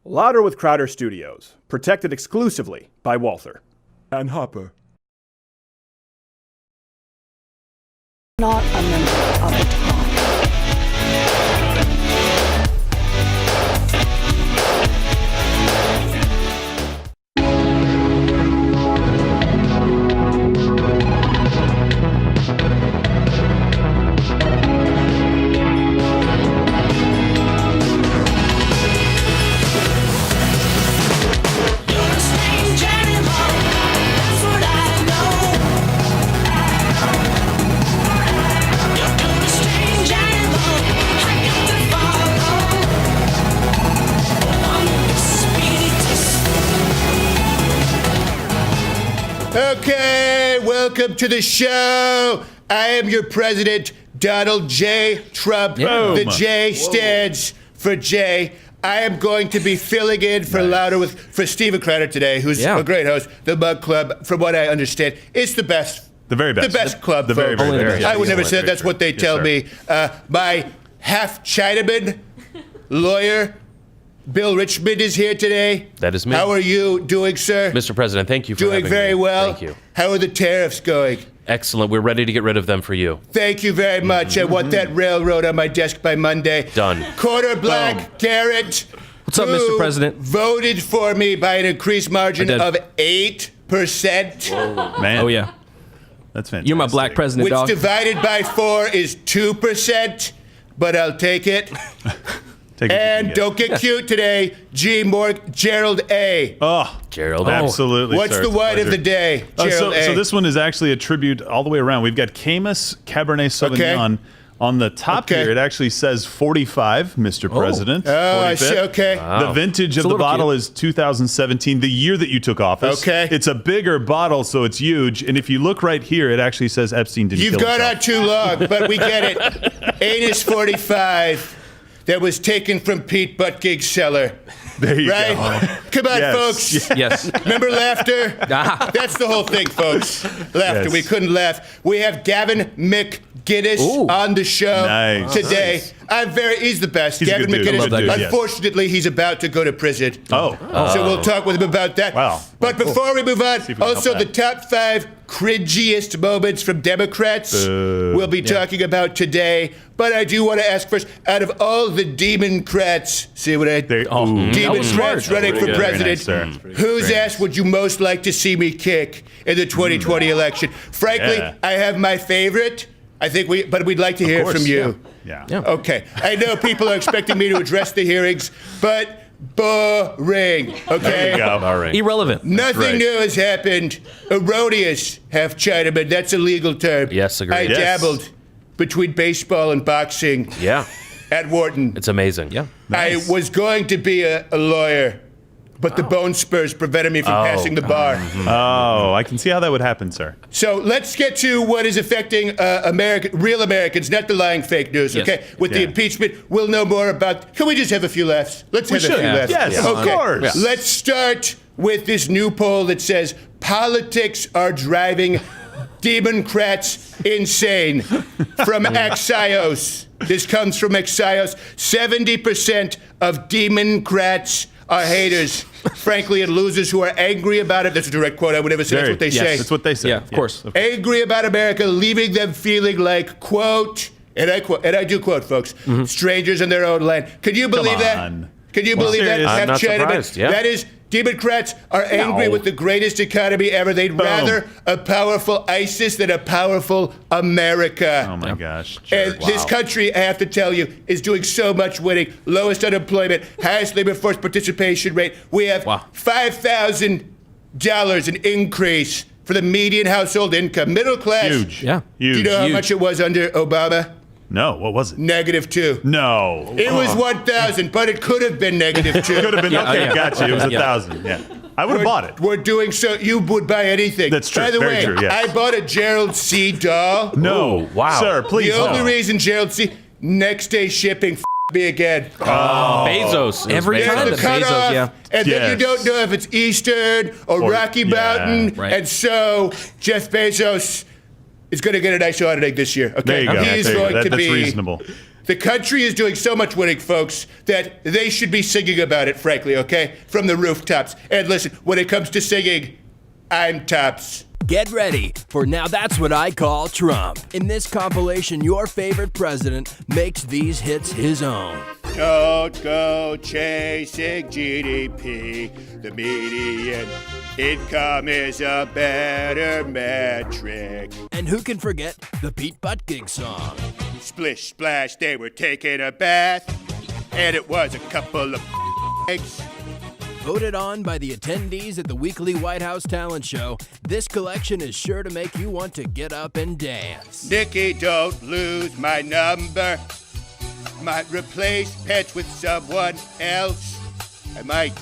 Louder with Crowder Studios, protected exclusively by Walther and Hopper. Not a member of the talk. Okay, welcome to the show. I am your president, Donald J. Trump. Yeah. The J stands for J. I am going to be filling in for for StevenCrowder today, who's a great host. The Mug Club, from what I understand, it's the best. The very best. The best club. The very, folks. very best. I would never say that. That's what they tell me. My half Chinaman lawyer, Bill Richmond, is here today. That is me. How are you doing, sir? Mr. President, thank you for having me. Doing very well. Thank you. How are the tariffs going? Excellent. We're ready to get rid of them for you. Thank you very much. I want that railroad on my desk by Monday. Done. Quarter black Garrett. What's up, Mr. President? Voted for me by an increased margin of 8%. Man. Oh, yeah. That's fantastic. You're my black president, Which dog. divided by 4 is 2%, but I'll take it. Take it, And don't get cute today, Gerald A. Oh, Gerald. absolutely. What's sir. the It's a wine of pleasure. the day, Gerald A? So this one is actually a tribute all the way around. We've got Camus Cabernet Sauvignon. On the top here, it actually says 45, Mr. President. Oh, I see. 45th. Okay. Wow. The vintage of the bottle is 2017, the year that you took office. Okay. It's a bigger bottle, so it's huge. And if you look right here, it actually says Epstein didn't You've kill gone himself. on too long, but we get it. Anus 45 that was taken from Pete Buttigieg's cellar. There you Right? go. Come on, Yes. folks. Yes. Remember laughter? That's the whole thing, folks. Laughter. Yes. We couldn't laugh. We have Gavin McInnes on the show Nice. today. He's the best. He's a Gavin good dude. I McInnes. love that guy. Unfortunately, he's about to go to prison. Oh. So we'll talk with him about that. Wow. But before we move on, See if we can also help the top 5 cringiest moments from Democrats we'll be talking about today. But I do want to ask first, out of all the Democrats, see what I... Democrats running for president, whose ass would you most like to see me kick in the 2020 election? Frankly, I have my favorite. But we'd like to hear it from you. Yeah. Okay. I know people are expecting me to address the hearings, but boring. Okay. There you go. Boring. Irrelevant. Nothing new has happened. Erroneous half Chinaman. That's a legal term. Yes, agreed. I Yes. dabbled between baseball and boxing Yeah. at Wharton. It's amazing. Yeah. I was going to be a lawyer, but the bone spurs prevented me from passing the bar. Oh, I can see how that would happen, sir. So let's get to what is affecting real Americans, not the lying fake news, Yes. okay? With the impeachment, we'll know more about... Can we just have a few laughs? Let's have a few laughs. Yes, of course. Let's start with this new poll that says politics are driving Democrats insane. From Axios. This comes from Axios. 70% of Democrats are haters, frankly, and losers who are angry about it. That's a direct quote. I would never say that's what they say. That's what they say. Yeah, of course. Angry about America, leaving them feeling like, quote, and I quote, and I do quote, folks, strangers in their own land. Can you believe that? on. Can you believe that? serious? I'm not Chinaman? surprised, yeah. That is, Democrats are angry with the greatest economy ever. They'd rather a powerful ISIS than a powerful America. Oh, my gosh. And this country, I have to tell you, is doing so much winning. Lowest unemployment, highest labor force participation rate. We have $5,000 in increase for the median household income. Middle class. Huge. Yeah. Huge. Do you know how much it was under Obama? No, what was it? -2. No. It was 1,000, but it could have been -2. Could have been. Okay, got you. It was 1,000. Yeah. I would have bought it. We're doing so. You would buy anything. That's true. By the Very way, true, yes. I bought a Gerald C. doll. No. wow. Sir, please. The only no. reason Gerald C. Next day shipping. Me again. Bezos. It was Every Bezos. time. The Bezos, cutoff, yeah. and then you Yes. don't know if it's Eastern or Rocky Mountain, right. and so Jeff Bezos is going to get a nice auditing this year. Okay, There you go. he's There you go. going to That's be reasonable. The country is doing so much winning, folks, that they should be singing about it, frankly, okay? From the rooftops. And listen, when it comes to singing, I'm tops. Get ready for Now That's What I Call Trump. In this compilation, your favorite president makes these hits his own. Don't go chasing GDP. The median income is a better metric. And who can forget the Pete Buttigieg song? Splish splash, they were taking a bath, and it was a couple of eggs. Voted on by the attendees at the weekly White House talent show, this collection is sure to make you want to get up and dance. Nikki, don't lose my number. Might replace pets with someone else. I might.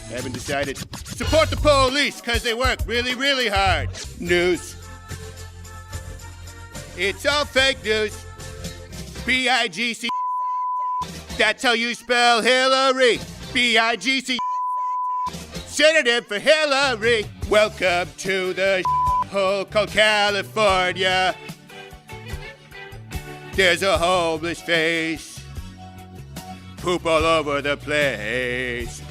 Haven't decided. Support the police, because they work really, really hard. News. It's all fake news. B-I-G-C. That's how you spell Hillary. B-I-G-C. Synonym for Hillary. Welcome to the hole called California. There's a homeless face. Poop all over the place.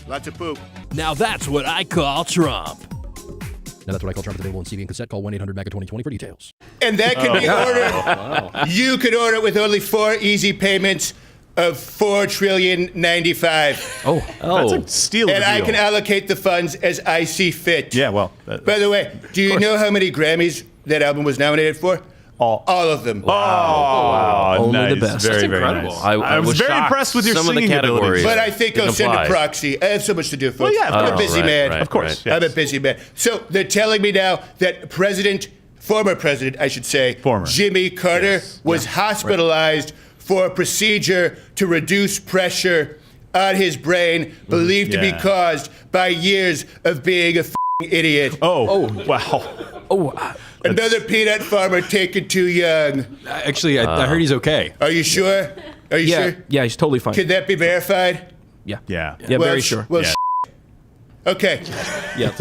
Lots of poop. Now that's what I call Trump. Now That's What I Call Trump is available in CD and cassette. Call 1-800-MAGA-2020 for details. And that can be ordered. You could order it with only 4 easy payments of $4,095,000,000. That's a steal of And a I deal. can allocate the funds as I see fit. Yeah, well. By the way, do you know how many Grammys that album was nominated for? All of them. Oh, Only nice. the best. Very, That's very incredible. nice. I was very shocked. impressed with your Some of the singing categories. abilities. But I think I'll Didn't send a apply. proxy. I have so much to do, folks. Well, yeah, of I'm a course. busy right, man. right, Of course, right. I'm a busy man. So they're telling me now that former president, I should say, Former. Jimmy Carter, Yes. was hospitalized for a procedure to reduce pressure on his brain, believed to be Yeah. caused by years of being a f***ing idiot. Oh, wow. Another peanut farmer taken too young. Actually, I heard he's okay. Are you sure? Are you Yeah, sure? yeah, he's totally fine. Can that be verified? Yeah, Yeah. yeah, Well, very sure. Well, Yeah. Okay. Yeah,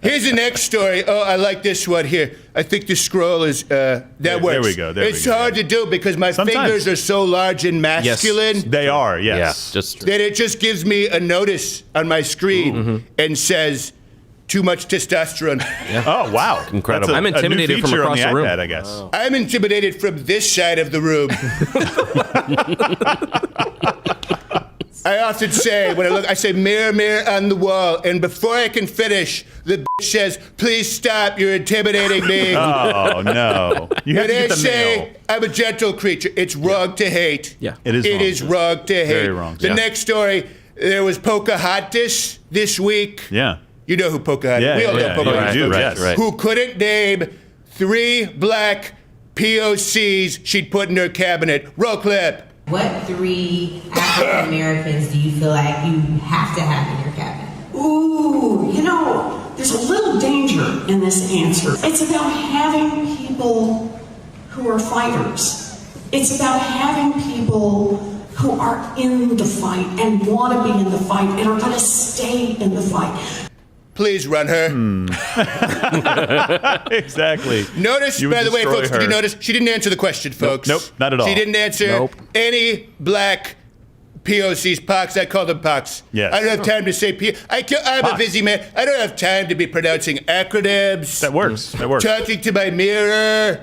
Here's the next story. Oh, I like this one here. I think the scroll is, that works. There we go, there we It's go. hard to do because my Sometimes. fingers are so large and masculine They are, Yeah, yes. just that it just gives me a notice on my screen and says, too much testosterone. Oh, wow. Incredible. That's I'm intimidated a new from feature across on the room. iPad, I guess. I'm intimidated from this side of the room. I often say, when I look, I say, mirror, mirror on the wall. And before I can finish, the bitch says, please stop, you're intimidating me. Oh, no. You have And to I get the say, mail. I'm a gentle creature. It's wrong to hate. Yeah. It is It wrong. is wrong to hate. Very wrong. The Yeah. next story, there was Pocahontas this week. Yeah. You know who Pocahontas Yeah, We all yeah, know yeah, Pocahontas. you do, folks. yes. right. Who couldn't name 3 black POCs she'd put in her cabinet. Roll clip. What 3 African Americans do you feel like you have to have in your cabinet? Ooh, you know, there's a little danger in this answer. It's about having people who are fighters. It's about having people who are in the fight and want to be in the fight and are going to stay in the fight. Please run her. Exactly. Notice, You would by the way, destroy folks, did you her. notice? She didn't answer the question, folks. nope, not at all. She didn't answer Nope. any black POCs, Pox. I call them Pox. Yes. I don't have time to say I'm a Pox. busy man. I don't have time to be pronouncing acronyms. That works. That works. Talking to my mirror.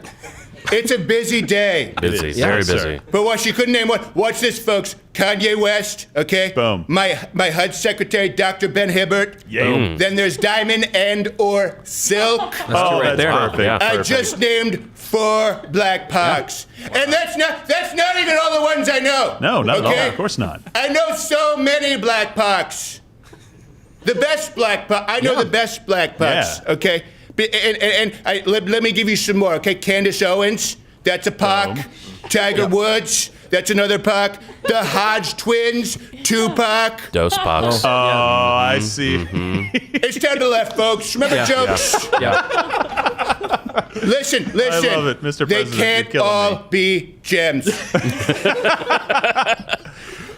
It's a busy day. busy, is. very Yes, sir. busy. But what she couldn't name one. Watch this, folks. Kanye West, okay? Boom. My HUD secretary, Dr. Ben Hibbert. Yeah. Boom. Then there's Diamond and or Silk. That's Oh, two right that's there. perfect. Yeah. I Perfect. just named 4 black Pox. And that's not even all the ones I know. No, not at all. Okay? Of course not. I know so many black Pox. The best black Pox. I know Yeah. the best black Pox. Yeah. Okay? Let me give you some more, okay? Candace Owens, that's a Poc. Boom. Tiger Woods, that's another Poc. The Hodge twins, Tupac. Dose box. Oh, I see. It's time to left, folks. Remember jokes? Yeah. Listen. I love it, Mr. They President. can't You're killing all me. be gems.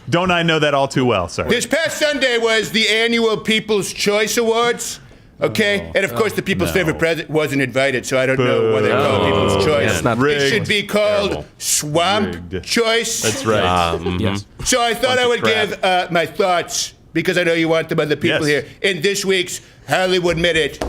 Don't I know that all too well, sir? This past Sunday was the annual People's Choice Awards. Okay? And of course, the people's favorite president wasn't invited, so I don't know why they call it people's choice. It should be called swamp choice. That's right. Yes. So I thought I would give my thoughts, because I know you want them other people here, in this week's Hollywood Minute.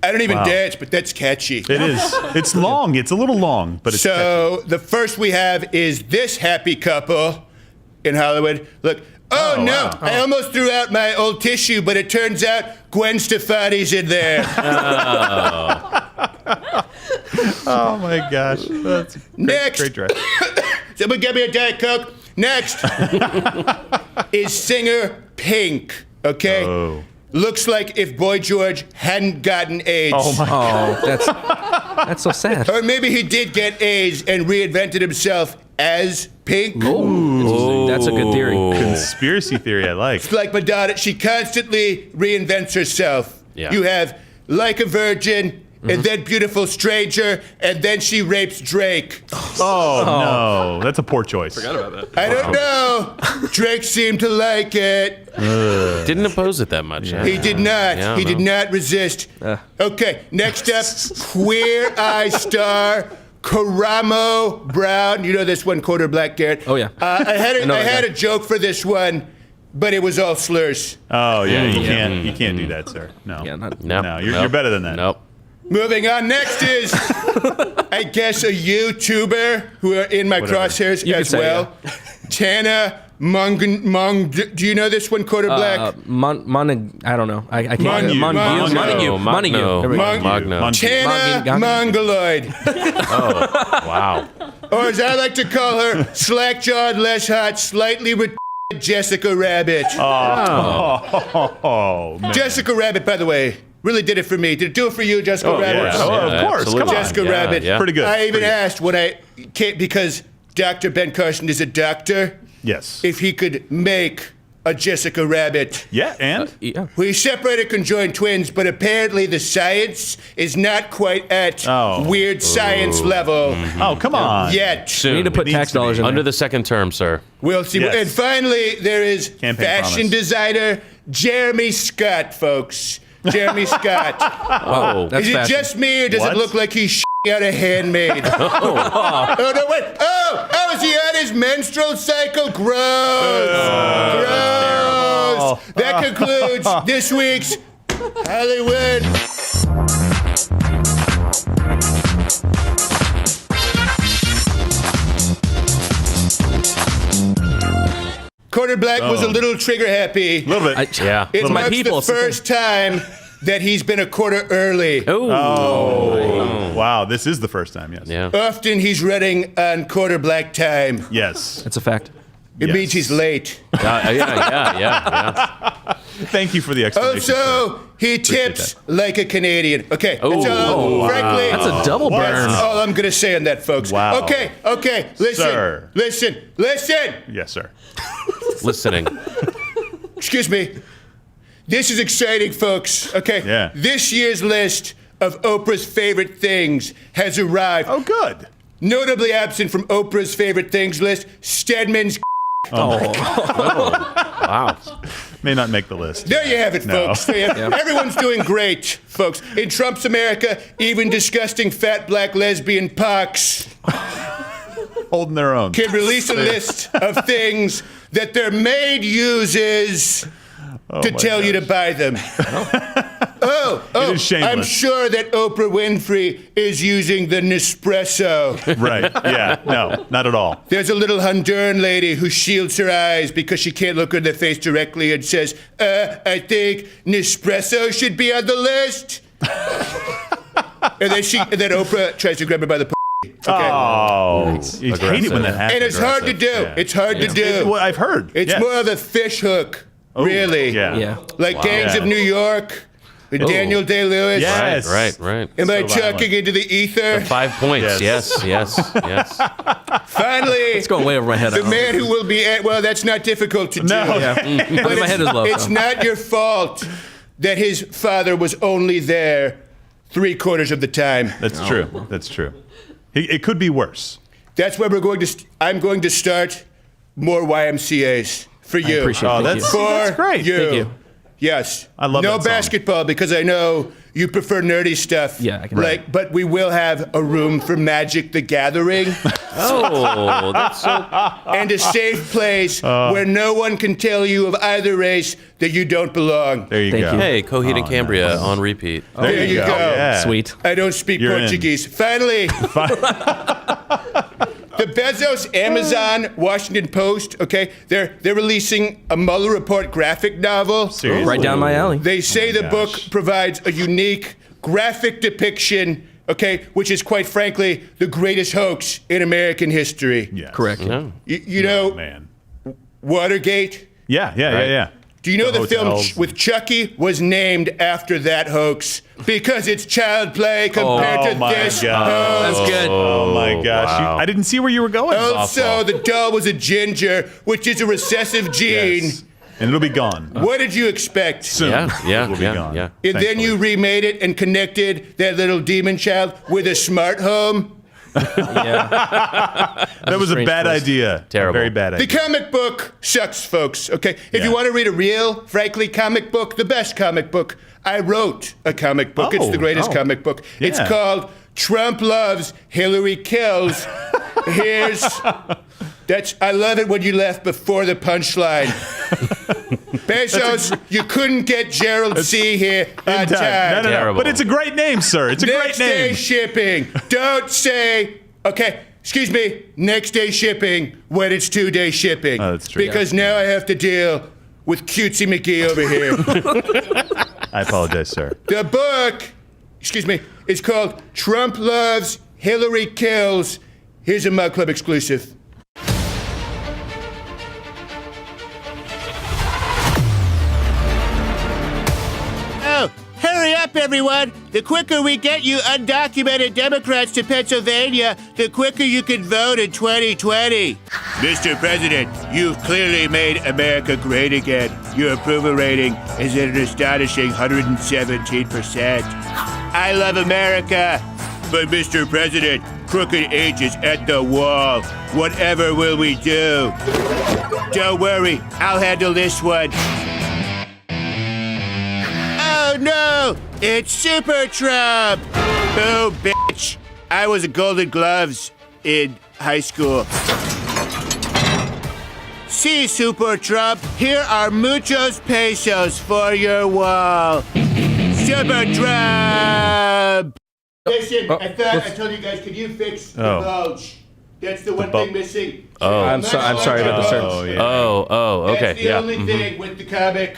I don't even dance, but that's catchy. It is. It's long. It's a little long, but it's so the first we have is this happy couple in Hollywood. Look. Oh, no. Wow. I almost threw out my old tissue, but it turns out Gwen Stefani's in there. Oh, my gosh. That's Next. Great dress. Someone get me a Diet Coke. Next is singer Pink, okay? Oh. Looks like if Boy George hadn't gotten AIDS. Oh, my God. That's so sad. Or maybe he did get AIDS and reinvented himself as Pink. Ooh. That's a good theory. Conspiracy theory I like. It's like Madonna. She constantly reinvents herself. Yeah. You have Like a Virgin, and then Beautiful Stranger, and then she rapes Drake. Oh, no. That's a poor choice. Forgot about that. I don't know. Drake seemed to like it. Didn't oppose it that much. He did not. Yeah, he did not resist. Okay, next up, Queer Eye star Karamo Brown. You know this one, quarter black, Garrett. Oh, yeah. I had a joke for this one, but it was all slurs. Oh, yeah. You can't do that, sir. No. Yeah, No, you're better than that. Nope. Moving on, next is, I guess, a YouTuber who are in my crosshairs as well. Yeah. Tana do you know this one, quarter black? I don't know. I can't. Montague. Montague. Tana Mongoloid. Oh, wow. Or as I like to call her, slack-jawed, less hot, slightly retarded Jessica Rabbit. Oh, man. Jessica Rabbit, by the way, really did it for me. Did it do it for you, Jessica Rabbit? Yeah. Oh, of course. Absolutely. Come on. Jessica Rabbit. Yeah. Pretty good. I even asked when I came, because Dr. Ben Carson is a doctor, Yes. if he could make a Jessica Rabbit. Yeah, and? Yeah. We separated conjoined twins, but apparently the science is not quite at weird science level Oh, come on. yet. Soon. We need to put tax dollars in Under there. the second term, sir. We'll see. Yes. And finally, there is Campaign fashion promise. designer Jeremy Scott, folks. Jeremy Scott. Oh, That's Is it fashion. just me, or does What? it look like he's shitting out a handmaid? Oh, no, wait. Oh, is he on his menstrual cycle? Gross. Gross. That concludes this week's Hollywood. Quarter Black was a little trigger happy. A little bit. yeah. It my marks people. the first time that he's been a quarter early. Oh, wow. This is the first time, yes. Yeah. Often he's running on quarter black time. Yes. That's a fact. It means he's late. Yeah. Thank you for the explanation. Also, he tips like a Canadian. Okay, that's all. Frankly, That's a double burn. that's all I'm going to say on that, folks. Wow. Okay, Sir. listen. Yes, sir. Listening. Excuse me. This is exciting, folks. Okay. Yeah. This year's list of Oprah's favorite things has arrived. Oh, good. Notably absent from Oprah's favorite things list, Stedman's. Wow. May not make the list. There you have it, No. folks. There you have it. Everyone's doing great, folks. In Trump's America, even disgusting fat black lesbian pox Holding their own. can release a list of things that their maid uses to my tell you to gosh. buy them. It is shameless. I'm sure that Oprah Winfrey is using the Nespresso. Right. Yeah. No, not at all. There's a little Honduran lady who shields her eyes because she can't look her in the face directly and says, I think Nespresso should be on the list. and then Oprah tries to grab her by the Okay. Oh. You hate it when that happens. And it's hard to do. Yeah. It's hard to do. Well, I've heard. It's Yes. more of a fish hook, really. Yeah. Yeah. Like Gangs Yeah. of New York with Daniel Day-Lewis. Yes. Right. Am I So chucking violent. into the ether? 5 points. Yes. Yes. Finally, It's going way over my head. the man who will be at, well, that's not difficult to do. No. Yeah. But My head is low. It's so. not your fault that his father was only there 3/4 of the time. That's true. That's true. It could be worse. That's where I'm going to start more YMCAs for you. I appreciate it. That's great. You. Thank you. Yes. I love no that song. basketball because I know you prefer nerdy stuff. Yeah, I can. Like, but we will have a room for Magic the Gathering Oh, that's so. and a safe place where no one can tell you of either race that you don't belong. There you Thank go. you. Hey, Coheed and Cambria nice. on repeat. There you go. Yeah. Sweet. I don't speak You're in. Portuguese. Finally, the Bezos, Amazon, Washington Post, okay, they're releasing a Mueller report graphic novel. Seriously? Right down my alley. They say the book provides a unique graphic depiction, okay, which is quite frankly the greatest hoax in American history. Yes. Correct. No. You know, Man. Watergate. Yeah. Do you know the film hotels. with Chucky was named after that hoax because it's child play compared to my this God. hoax? That's good. Oh my gosh. wow. I didn't see where you were going. Also, the doll was a ginger, which is a recessive gene. Yes. And it'll be gone. What did you expect? Soon. Yeah, It will be gone. yeah. And then you remade it and connected that little demon child with a smart home. Yeah. That was a strange bad choice. idea. Terrible. Very bad The idea. comic book sucks, folks, okay? If Yeah. you want to read a real, frankly, comic book, the best comic book, I wrote a comic book. It's the greatest comic book. It's Yeah. called Trump Loves, Hillary Kills. I love it when you left before the punchline. Bezos, you couldn't get Gerald C. here on time. No. Terrible. But it's a great name, sir. It's a Next great day name. shipping. Don't say, okay, excuse me, next day shipping when it's 2-day shipping. Oh, that's true. Because now I have to deal with Cutesy McGee over here. I apologize, sir. The book, is called Trump Loves, Hillary Kills. Here's a Mug Club exclusive. Oh, hurry up, everyone. The quicker we get you undocumented Democrats to Pennsylvania, the quicker you can vote in 2020. Mr. President, you've clearly made America great again. Your approval rating is at an astonishing 117%. I love America. But Mr. President, crooked H is at the wall. Whatever will we do? Don't worry, I'll handle this one. Oh no! It's Super Trump! Oh, bitch! I was a Golden Gloves in high school. See, Super Trump, here are muchos pesos for your wall. Super Trump! Listen, I told you guys, could you fix the bulge? That's the one thing missing. I'm sorry about the Oh, search. yeah. Oh, okay. That's the only thing with the comic.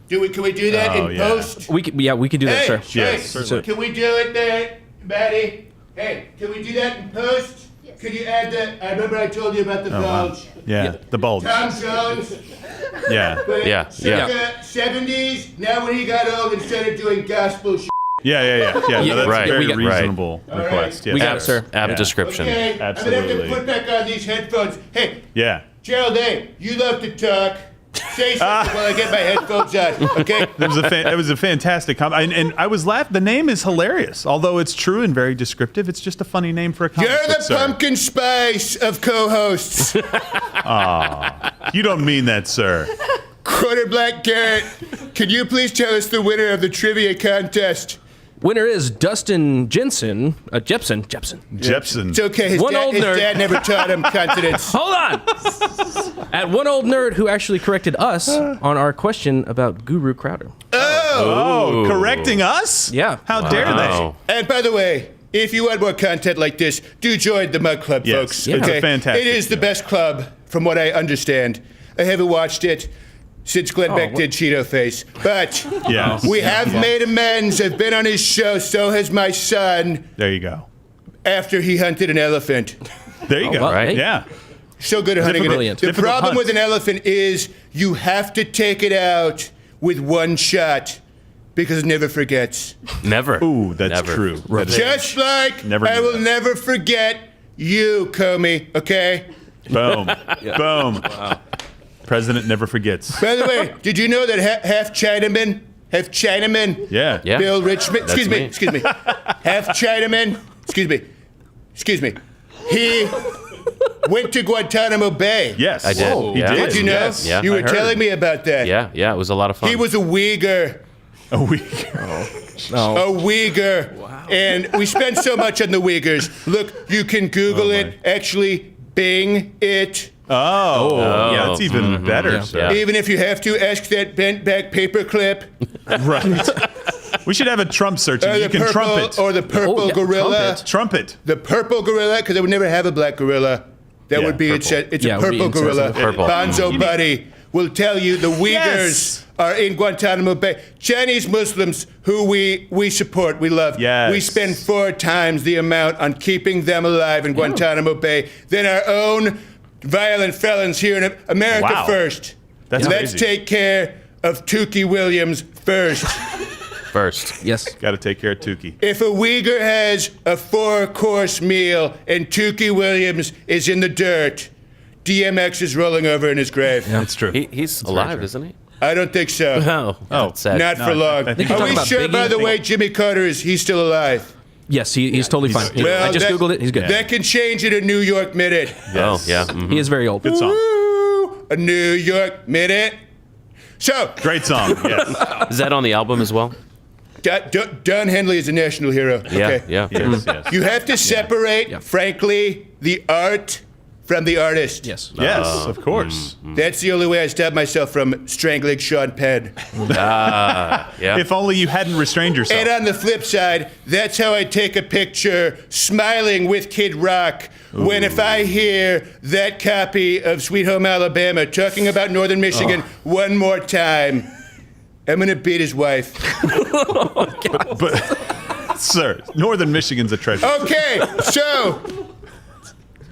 Can we do that in post? We can do that, sir. Yes, hey, certainly. can we do it there, Maddie? Hey, can we do that in post? Yes. Could you add the? I remember I told you about the bulge. Yeah, the bulge. Tom Jones. Yeah. Yeah. Circa 70s. Now when he got old and started doing gospel shit. Yeah. No, that's Right. a very We got- reasonable right. request. Yes. We got it, sir. Ab Yeah. description. Okay, I'm gonna Absolutely. have to put back on these headphones. Hey, Yeah. Gerald, hey, you love to talk. Say something while I get my headphones on, okay? It was a fantastic comment, and I was laughing. The name is hilarious, although it's true and very descriptive. It's just a funny name for a comic You're book, the sir. pumpkin spice of co-hosts. You don't mean that, sir. Quarter Black Garrett, can you please tell us the winner of the trivia contest? Winner is Dustin Jensen. Jepson. Jepson. It's okay, his, One old nerd. dad never taught him consonants. Hold on! At one old nerd who actually corrected us on our question about Guru Crowder. Oh, correcting us? Yeah. How dare Wow. And by the way, if you want more content like this, do join the Mug Club, Yes, folks. it's a fantastic It is the deal. best club, from what I understand. I haven't watched it since Glenn Beck did Cheeto Face. But Yes. we have made amends. I've been on his show, so has my son, There you go. after he hunted an elephant. There you go. well, Right. hey. Yeah. So good at hunting an Brilliant. The Difficult problem hunt. with an elephant is you have to take it out with one shot because it never forgets. Never. Ooh, that's Never. true. That is- Just like Never I knew will that. never forget you, Comey, okay? Boom. Boom. President never forgets. By the way, did you know that half Chinaman, Yeah. Yeah. Bill Richmond, That's me. excuse me, half Chinaman, excuse me, he went to Guantanamo Bay. Yes, I did. He Yeah. did. Did you know? Yes. Yeah, You I were heard. telling me about that. Yeah, it was a lot of fun. He was a Uyghur. A week. A Uyghur. Wow. And we spend so much on the Uyghurs. Look, you can Google it. Actually, Bing it. Oh, yeah, it's even better. Sir. Yeah. Even if you have to, ask that bent back paperclip. Right. We should have a Trump search. Or And you the can purple, trumpet. or the purple gorilla. Trumpet. The purple gorilla, because I would never have a black gorilla. That Yeah, would be purple. it's Yeah, a it would be purple gorilla. insensitive. Purple. Bonzo Buddy will tell you the Uyghurs Yes. are in Guantanamo Bay. Chinese Muslims who we support, we love. Yes. We spend 4 times the amount on keeping them alive in Guantanamo Bay than our own violent felons here in America Wow. first. That's Let's crazy. take care of Tukey Williams first. First. Yes. Got to take care of Tukey. If a Uyghur has a 4-course meal and Tukey Williams is in the dirt, DMX is rolling over in his grave. That's true. He's alive, isn't he? I don't think so. Oh, that's sad. Not for long. I think you're Are talking we about sure, Biggie? by the way, Jimmy Carter he's still alive? Yes, he's totally fine. Well, I just that- Googled it. He's good. That can change in a New York minute. Oh, yeah. Mhm. He is very old. Good song. Woo! A New York minute. So, Great song. Yes. Is that on the album as well? Don Henley is a national hero. Yeah, Okay. yeah. Yes. Yes. You have to separate, frankly, the art from the artist. Yes. Yes. Of course. That's the only way I stop myself from strangling Sean Penn. Yeah. If only you hadn't restrained yourself. And on the flip side, that's how I take a picture smiling with Kid Rock when if I hear that copy of Sweet Home Alabama talking about Northern Michigan one more time, I'm going to beat his wife. But, sir, Northern Michigan's a treasure. Okay, so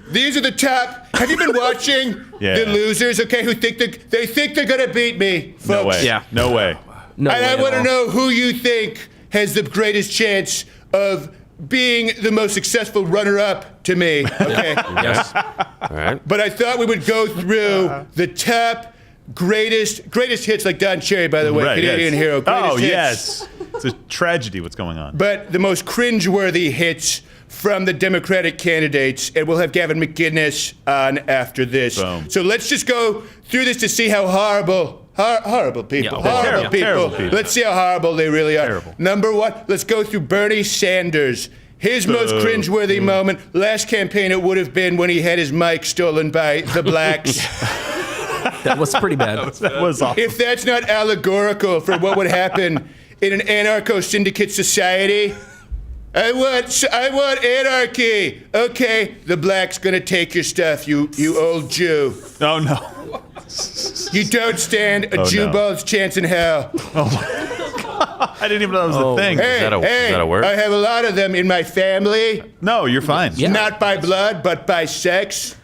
these are the top. Have you been watching Yeah. the losers, okay, who think they think they're going to beat me, folks? No way. Yeah. No way. No And way I at want to all. know who you think has the greatest chance of being the most successful runner-up to me. Okay. Yes. All right. But I thought we would go through the top greatest hits, like Don Cherry, by the way, Right. Canadian Yes. hero. Greatest Oh, hits. yes. It's a tragedy what's going on. But the most cringeworthy hits from the Democratic candidates, and we'll have Gavin McInnes on after this. Boom. So let's just go through this to see how horrible people. Yeah, Horrible terrible people. people. Let's see how horrible they really are. Terrible. Number 1, let's go through Bernie Sanders. His most cringeworthy moment, last campaign it would have been when he had his mic stolen by the blacks. That was pretty bad. That was awful. If that's not allegorical for what would happen in an anarcho-syndicate society, I want anarchy. Okay, the black's gonna take your stuff, you old Jew. Oh, no. You don't stand a Jew no. ball's chance in hell. I didn't even know that was a thing. Hey, that a word? I have a lot of them in my family. No, you're fine. Yeah. Not by blood, but by sex.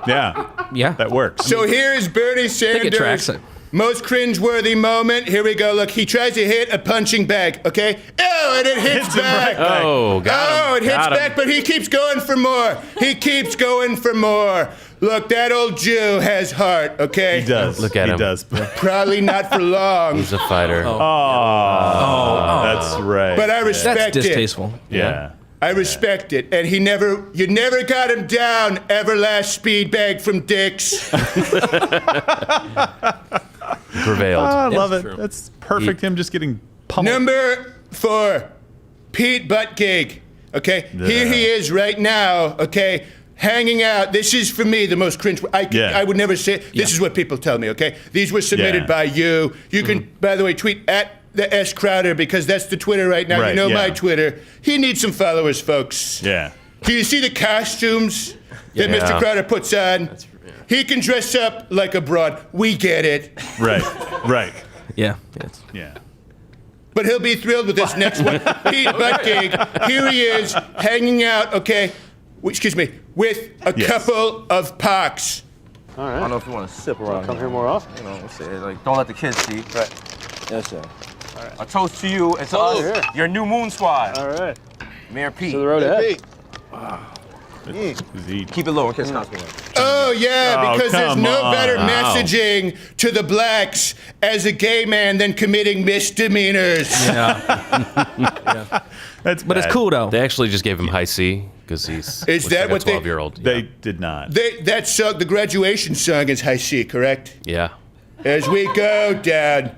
Yeah. Yeah. That works. So here is Bernie think it tracks Sanders' it. most cringeworthy moment. Here we go. Look, he tries to hit a punching bag, okay? Oh, and it hits Hits him back. right back. Oh, got him. Oh, it hits Got him. back, but he keeps going for more. He keeps going for more. Look, that old Jew has heart, okay? He does. Look at he him. does. Probably not for long, He's a fighter. That's right. but I respect That's it. distasteful. Yeah. I respect it. And you never got him down, Everlast speed bag from Dick's. Prevailed. I love it. true. That's perfect. Him just getting pummeled. Number 4, Pete Buttigieg. Okay, here he is right now. Okay, hanging out. This is for me the most cringe. I would never say. This is what people tell me. Okay, these were submitted Yeah. by you. You can, by the way, tweet at the SCrowder because that's the Twitter right now. Right, you know yeah. my Twitter. He needs some followers, folks. Yeah. Do you see the costumes that Yeah. Mr. Crowder puts on? He can dress up like a broad. We get it. Right. Right. Yeah. Yes. Yeah. But he'll be thrilled with this next one. Pete Buttigieg, here he is, hanging out, okay, excuse me, with a Yes. couple of pox. I don't know if you want to sip around. Come here more often. You know, we'll say like don't let the kids see. Right. Yes, sir. All right. A toast to you and to us, your new moon squad. All right. Mayor Pete. To the road ahead. Keep it low in case consequence. Oh, yeah, Oh, because there's come no on. better Wow. messaging to the blacks as a gay man than committing misdemeanors. That's But it's bad. cool though. They actually just gave him high C because he's Is that like what a they- 12-year-old. They did not. That song, the graduation song is high C, correct? Yeah. As we go down,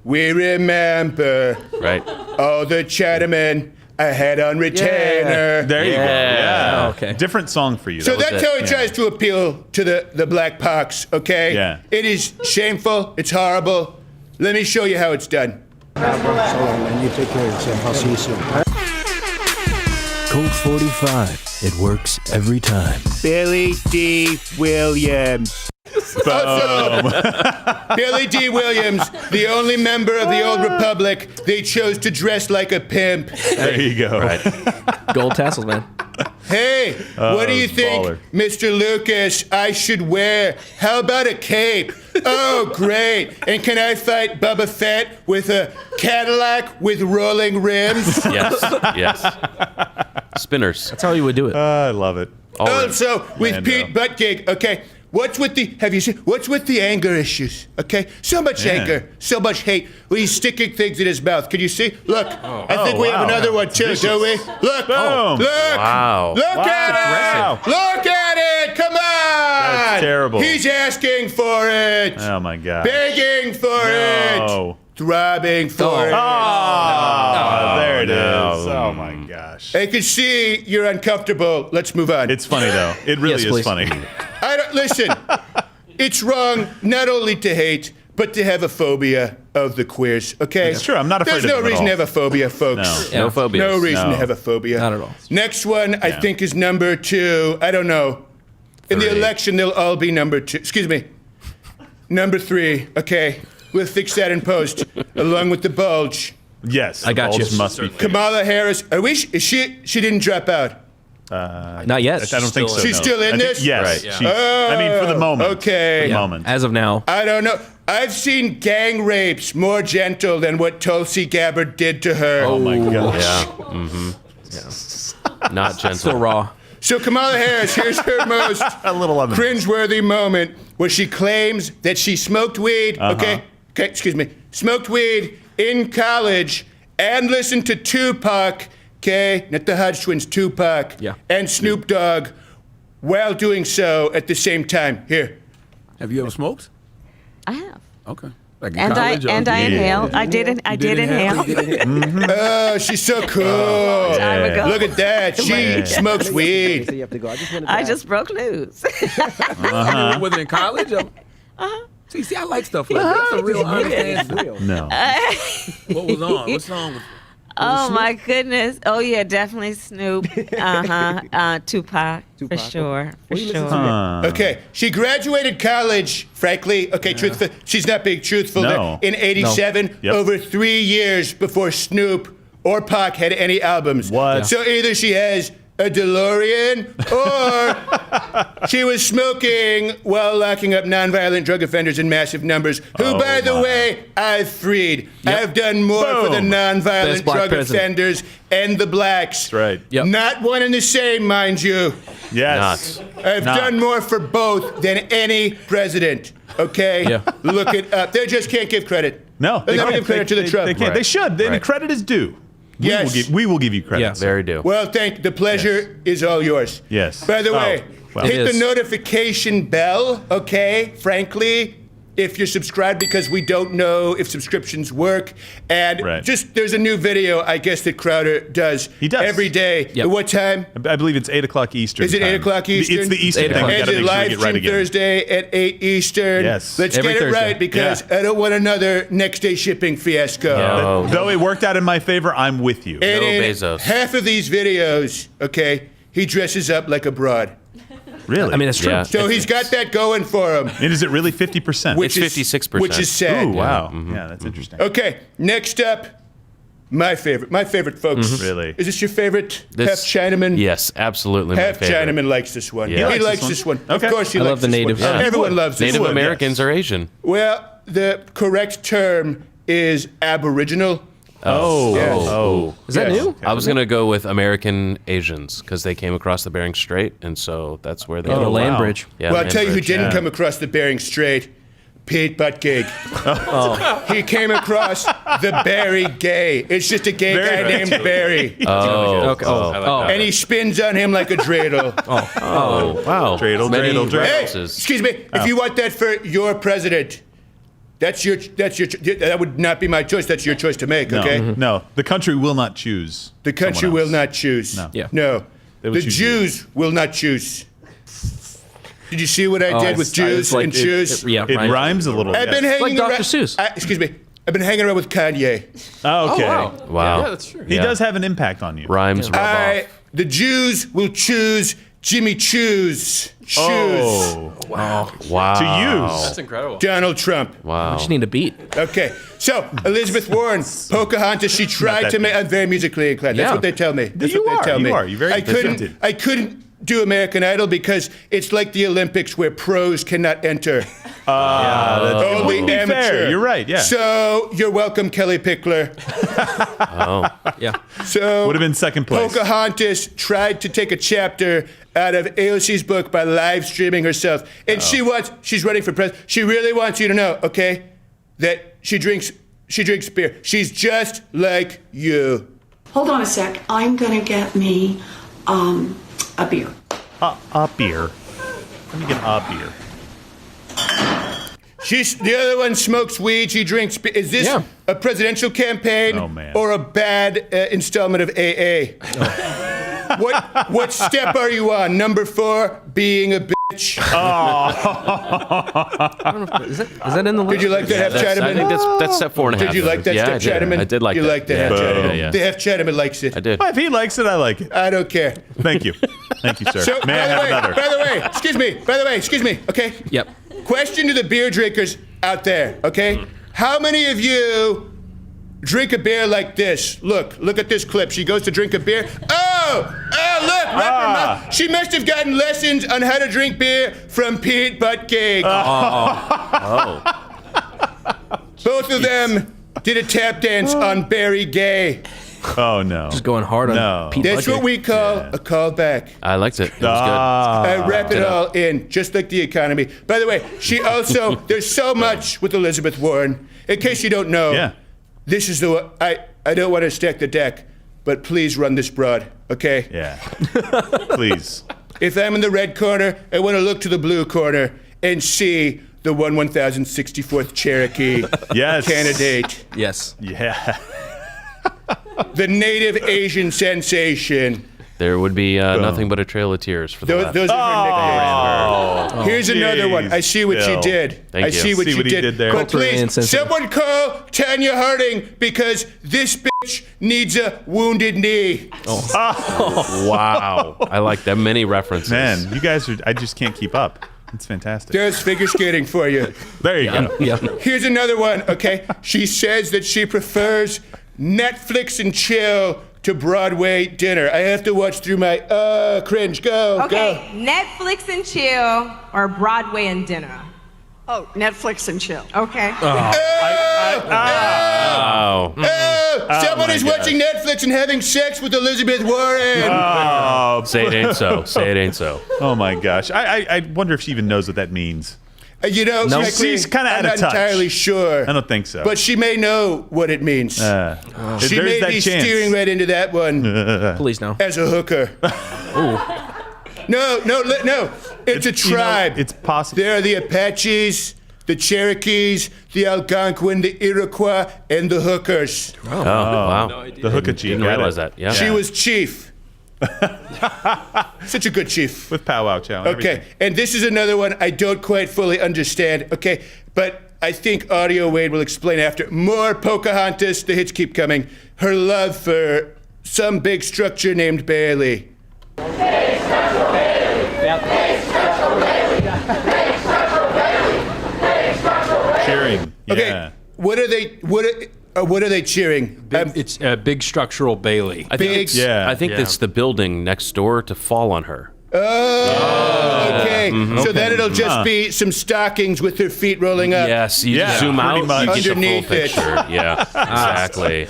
we remember Right. all the Chinamen I had on retainer. There you go. Yeah. Oh, okay. Different song for you. So That was that's it. how it tries to appeal to the black pox, okay? Yeah. It is shameful. It's horrible. Let me show you how it's done. And you take care of yourself. I'll see you soon. Colt 45. It works every time. Billy D. Williams. Billy D. Williams, the only member of the old republic, they chose to dress like a pimp. There you go. Right. Gold tassels, man. Hey, what do you it's think, baller. Mr. Lucas, I should wear? How about a cape? Oh, great. And can I fight Bubba Fett with a Cadillac with rolling rims? Yes. Yes. Spinners. That's how you would do it. I love it. All right. Also, with Lando. Pete Buttigieg, okay, what's with the anger issues? Okay, so much Yeah. anger, so much hate. Well, he's sticking things in his mouth. Can you see? Look, I think we have wow. another one too, don't we? Look, Boom. look, Wow. look at Wow. it, look at it. Come on, That's terrible. He's asking for it, Oh my God. begging for it, No. throbbing for it. Oh, there it is. no. Oh my gosh. I can see you're uncomfortable. Let's move on. It's funny though. It really Yes, is please. funny. I don't listen. It's wrong not only to hate, but to have a phobia of the queers. Okay, It's true. I'm not afraid There's of no them at reason to all. have a phobia, folks. No. No phobias. No reason No. to have a phobia. Not at all. Next one, I Yeah. think, is number 2. I don't know. In the 3. election, they'll all be number 2. Excuse me. Number 3. Okay, we'll fix that in post, along with the bulge. Yes. I got the you. bulge Must be fixed. Kamala Harris. Are we? Is she? She didn't drop out. Not yet. I don't think so. She's no. still in I think- this? Yes. Right, yeah. She's, I mean, for the moment. okay. For the Yeah. moment. As of now. I don't know. I've seen gang rapes more gentle than what Tulsi Gabbard did to her. Oh my gosh. Yeah. Mm-hmm. Not gentle. Still raw. So Kamala Harris, here's her most A little of it. cringeworthy moment where she claims that she smoked weed. Okay, excuse me, smoked weed in college and listened to Tupac. Okay, not the Hodge twins, Tupac. Yeah. And Snoop Dogg, while doing so at the same time. Here. Have you ever smoked? I have. Okay. Like in And I college or- inhaled. I did inhale. Oh, she's so cool. Time ago. Look at that. She smokes weed. I just broke loose. Was it in college? See, I like stuff like that. That's a real honest answer. No. What was on? What song was Oh my goodness! Oh yeah, definitely Snoop. Tupac for sure, for sure. Okay, she graduated college, frankly. Okay, truthful. She's not being truthful. No. In 87, No. Yep. over 3 years before Snoop or Pac had any albums. What? So either she has a DeLorean or she was smoking while locking up nonviolent drug offenders in massive numbers, who, Oh, by the my. way, I've freed. I've done more for the Boom. nonviolent Best black drug president. offenders and the blacks. That's right. Yep. Not one and the same, mind you. Yes. I've Nah. done more for both than any president. Okay? Yeah. Look it up. They just can't give credit. No. They'll never can't. give credit to the They Trump. can't. Right. They should. The Right. credit is due. Yes. We will give you credit. Yes. Very due. Well, the pleasure is all yours. Yes. By the way, well. hit It the is. notification bell, okay? Frankly, if you're subscribed, because we don't know if subscriptions work. And Right. just, there's a new video, I guess, that Crowder does. He does. Every day. Yep. At what time? I believe it's 8 o'clock Eastern. Is it 8 time. o'clock Eastern? It's the Eastern 8 thing. o'clock. We And got to the make sure we live get right stream again. Thursday at 8 Eastern. Yes. Let's Every get it Thursday. right, because Yeah. I don't want another next day shipping fiasco. No. Though it worked out in my favor, I'm with you. And No in Bezos. half of these videos, okay, he dresses up like a broad. Really? I mean, it's true. Yeah. So he's got that going for him. and is it really 50%? Which It's is 56%. Which is sad. Ooh, wow. Mm-hmm. Yeah, that's interesting. Okay, next up, my favorite, folks. Really? Is this your favorite? This- Half Chinaman? Yes, absolutely. Half my favorite. Chinaman likes this one. Yeah. He He likes likes this one. Okay. Of course he I likes love the this natives. one. Yeah. Everyone loves this Native one. Americans are Asian. Well, the correct term is Aboriginal. Oh. Yes. Oh. Is that new? I was going to go with American Asians because they came across the Bering Strait, and so that's where they the land bridge. Yeah, Well, I'll land tell you who bridge. didn't come across the Bering Strait. Pete Buttigieg. He came across the Barry Gay. It's just a gay guy named Barry. Oh. Okay. And he spins on him like a dreidel. Oh, wow. Dreidel, Many dreidel, dreidel. Hey, references. excuse me. If you want that for your president, that would not be my choice. That's your choice to make, No, okay? no, the country will not choose. The country someone will else. not choose. No. Yeah. No. They will The choose Jews will not choose. Did you see what I did with Jews like and shoes? Yeah, It rhymes a little. I've been yes. hanging like around. Dr. Seuss. Excuse me. I've been hanging around with Kanye. Okay. Wow. Yeah, that's true. He Yeah. does have an impact on you. Rhymes rub off. The Jews will choose Jimmy Choo's shoes. Oh. Wow. To use. That's incredible. Donald Trump. Wow. just need a beat. Okay, so Elizabeth Warren, Pocahontas, she tried that to make. deep. I'm very musically inclined. That's Yeah. what they tell me. That's You what they are, tell you me. are. You're very gifted. I couldn't do American Idol because it's like the Olympics where pros cannot enter. It Only wouldn't be amateur. fair. You're right. Yeah. So you're welcome, Kelly Pickler. Yeah. So Would have been second place. Pocahontas tried to take a chapter out of AOC's book by live streaming herself, and she's running for president. She really wants you to know, okay, that she drinks beer. She's just like you. Hold on a sec. I'm gonna get me a beer. A beer. Let me get a beer. The other one smokes weed. She drinks. Is this a presidential campaign or a bad installment of AA? What step are you on? Number 4, being a bitch. Is that in the list? Did you like that, Hef I Chatterman? think that's step 4.5. Did you like that, yeah, Steph Chatterman? I did like you that. like that, Hef Yeah. Chatterman? Yeah. The Hef Chatterman likes it. I did. Well, if he likes it, I like it. I don't care. Thank you. Thank you, sir. So, May I have another? by the way, excuse me, okay? Yep. Question to the beer drinkers out there, okay? How many of you drink a beer like this? Look at this clip. She goes to drink a beer. Oh, look, right from her mouth. She must have gotten lessons on how to drink beer from Pete Buttigieg. Both of them did a tap dance on Barry Gay. Oh, no. Just going hard on Pete That's Buttigieg. what we call a callback. I liked it. It was I wrap it all in, just like the economy. By the way, she also, there's so much with Elizabeth Warren. In case you don't know, this is the one, I don't want to stack the deck, but please run this broad, okay? Yeah. Please. If I'm in the red corner, I want to look to the blue corner and see the 1064th Cherokee candidate. Yes. Yeah. The native Asian sensation. There would be nothing but a trail of tears for the left. Those are her nicknames. Here's another one. I see what you did. Thank I you. see what you he did there. But please, insensitive. someone call Tanya Harding because this bitch needs a wounded knee. Wow. I like that. Many references. Man, you guys are, I just can't keep up. It's fantastic. There's figure skating for you. There you go. Yeah. Here's another one, okay? She says that she prefers Netflix and chill to Broadway dinner. I have to watch through my cringe. Go. Netflix and chill or Broadway and dinner? Oh, Netflix and chill. Okay. Someone is watching Netflix and having sex with Elizabeth Warren. Say it ain't so. Say it ain't so. Oh my gosh. I wonder if she even knows what that means. You know, No. frankly, She's kinda I'm out of not touch. entirely sure. I don't think so. But she may know what it means. She There's may that be chance. steering right into that one Please no. as a hooker. No. It's a tribe. it's possible. There are the Apaches, the Cherokees, the Algonquin, the Iroquois, and the hookers. Oh, wow. The hooker chief. Didn't realize that. Yeah. She was chief. Such a good chief. With powwow chow. And Okay, everything. and this is another one I don't quite fully understand. Okay, but I think Audio Wade will explain after. More Pocahontas, the hits keep coming. Her love for some big structure named Bailey. Cheering. Okay, Yeah. what are they cheering? It's a big structural Bailey. I think Big- it's, Yeah. I think Yeah. it's the building next door to fall on her. Okay, so then it'll just be some stockings with her feet rolling up. Yes, you Yeah, zoom pretty out, much. you get the full Underneath it. picture. Yeah, exactly.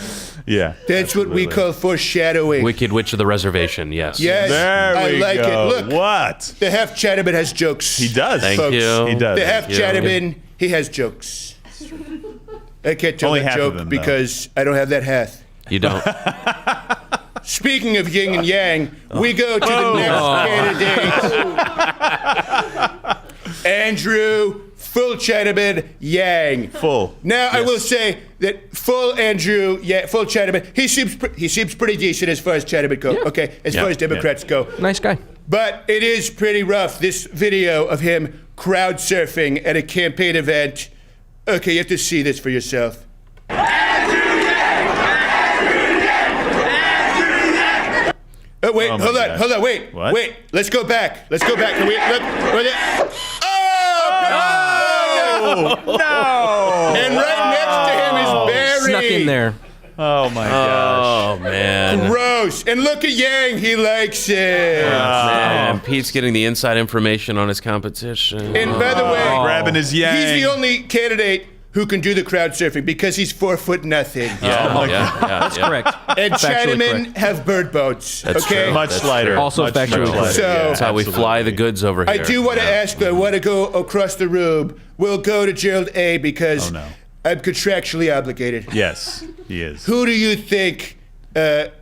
Yeah. That's what we call foreshadowing. Wicked Witch of the Reservation, yes. Yes, There I we like go. it. Look, What? the half Chinaman has jokes. He does. Thank folks. you. He does. The half Thank you. Chinaman, he has jokes. I can't tell Only that half of joke them, though. because I don't have that hat. You don't. Speaking of yin and yang, we go to the next candidate. Andrew, full Chinaman, Yang. Full. Now, I will say that full Andrew, full Chinaman, he seems pretty decent as far as Chinaman go, okay? As far as Democrats go. Nice guy. But it is pretty rough, this video of him crowd surfing at a campaign event. Okay, you have to see this for yourself. Oh, wait, Oh my hold gosh. on, wait. What? Wait, let's go back. Can we look? Oh! No! And right next to him is Barry. Snuck in there. Oh my gosh. Oh, man. Gross. And look at Yang, he likes it. Man, Pete's getting the inside information on his competition. And by the way, Grabbing his Yang. he's the only candidate who can do the crowd surfing because he's 4'0" nothing. That's correct. And Factually Chinamen correct. have bird boats. That's okay? true. Much That's lighter. true. Also Much factually lighter. correct. So- That's how we fly the goods over here. I do want to ask, though, I want to go across the room. We'll go to Gerald A. because Oh, no. I'm contractually obligated. Yes, he is. Who do you think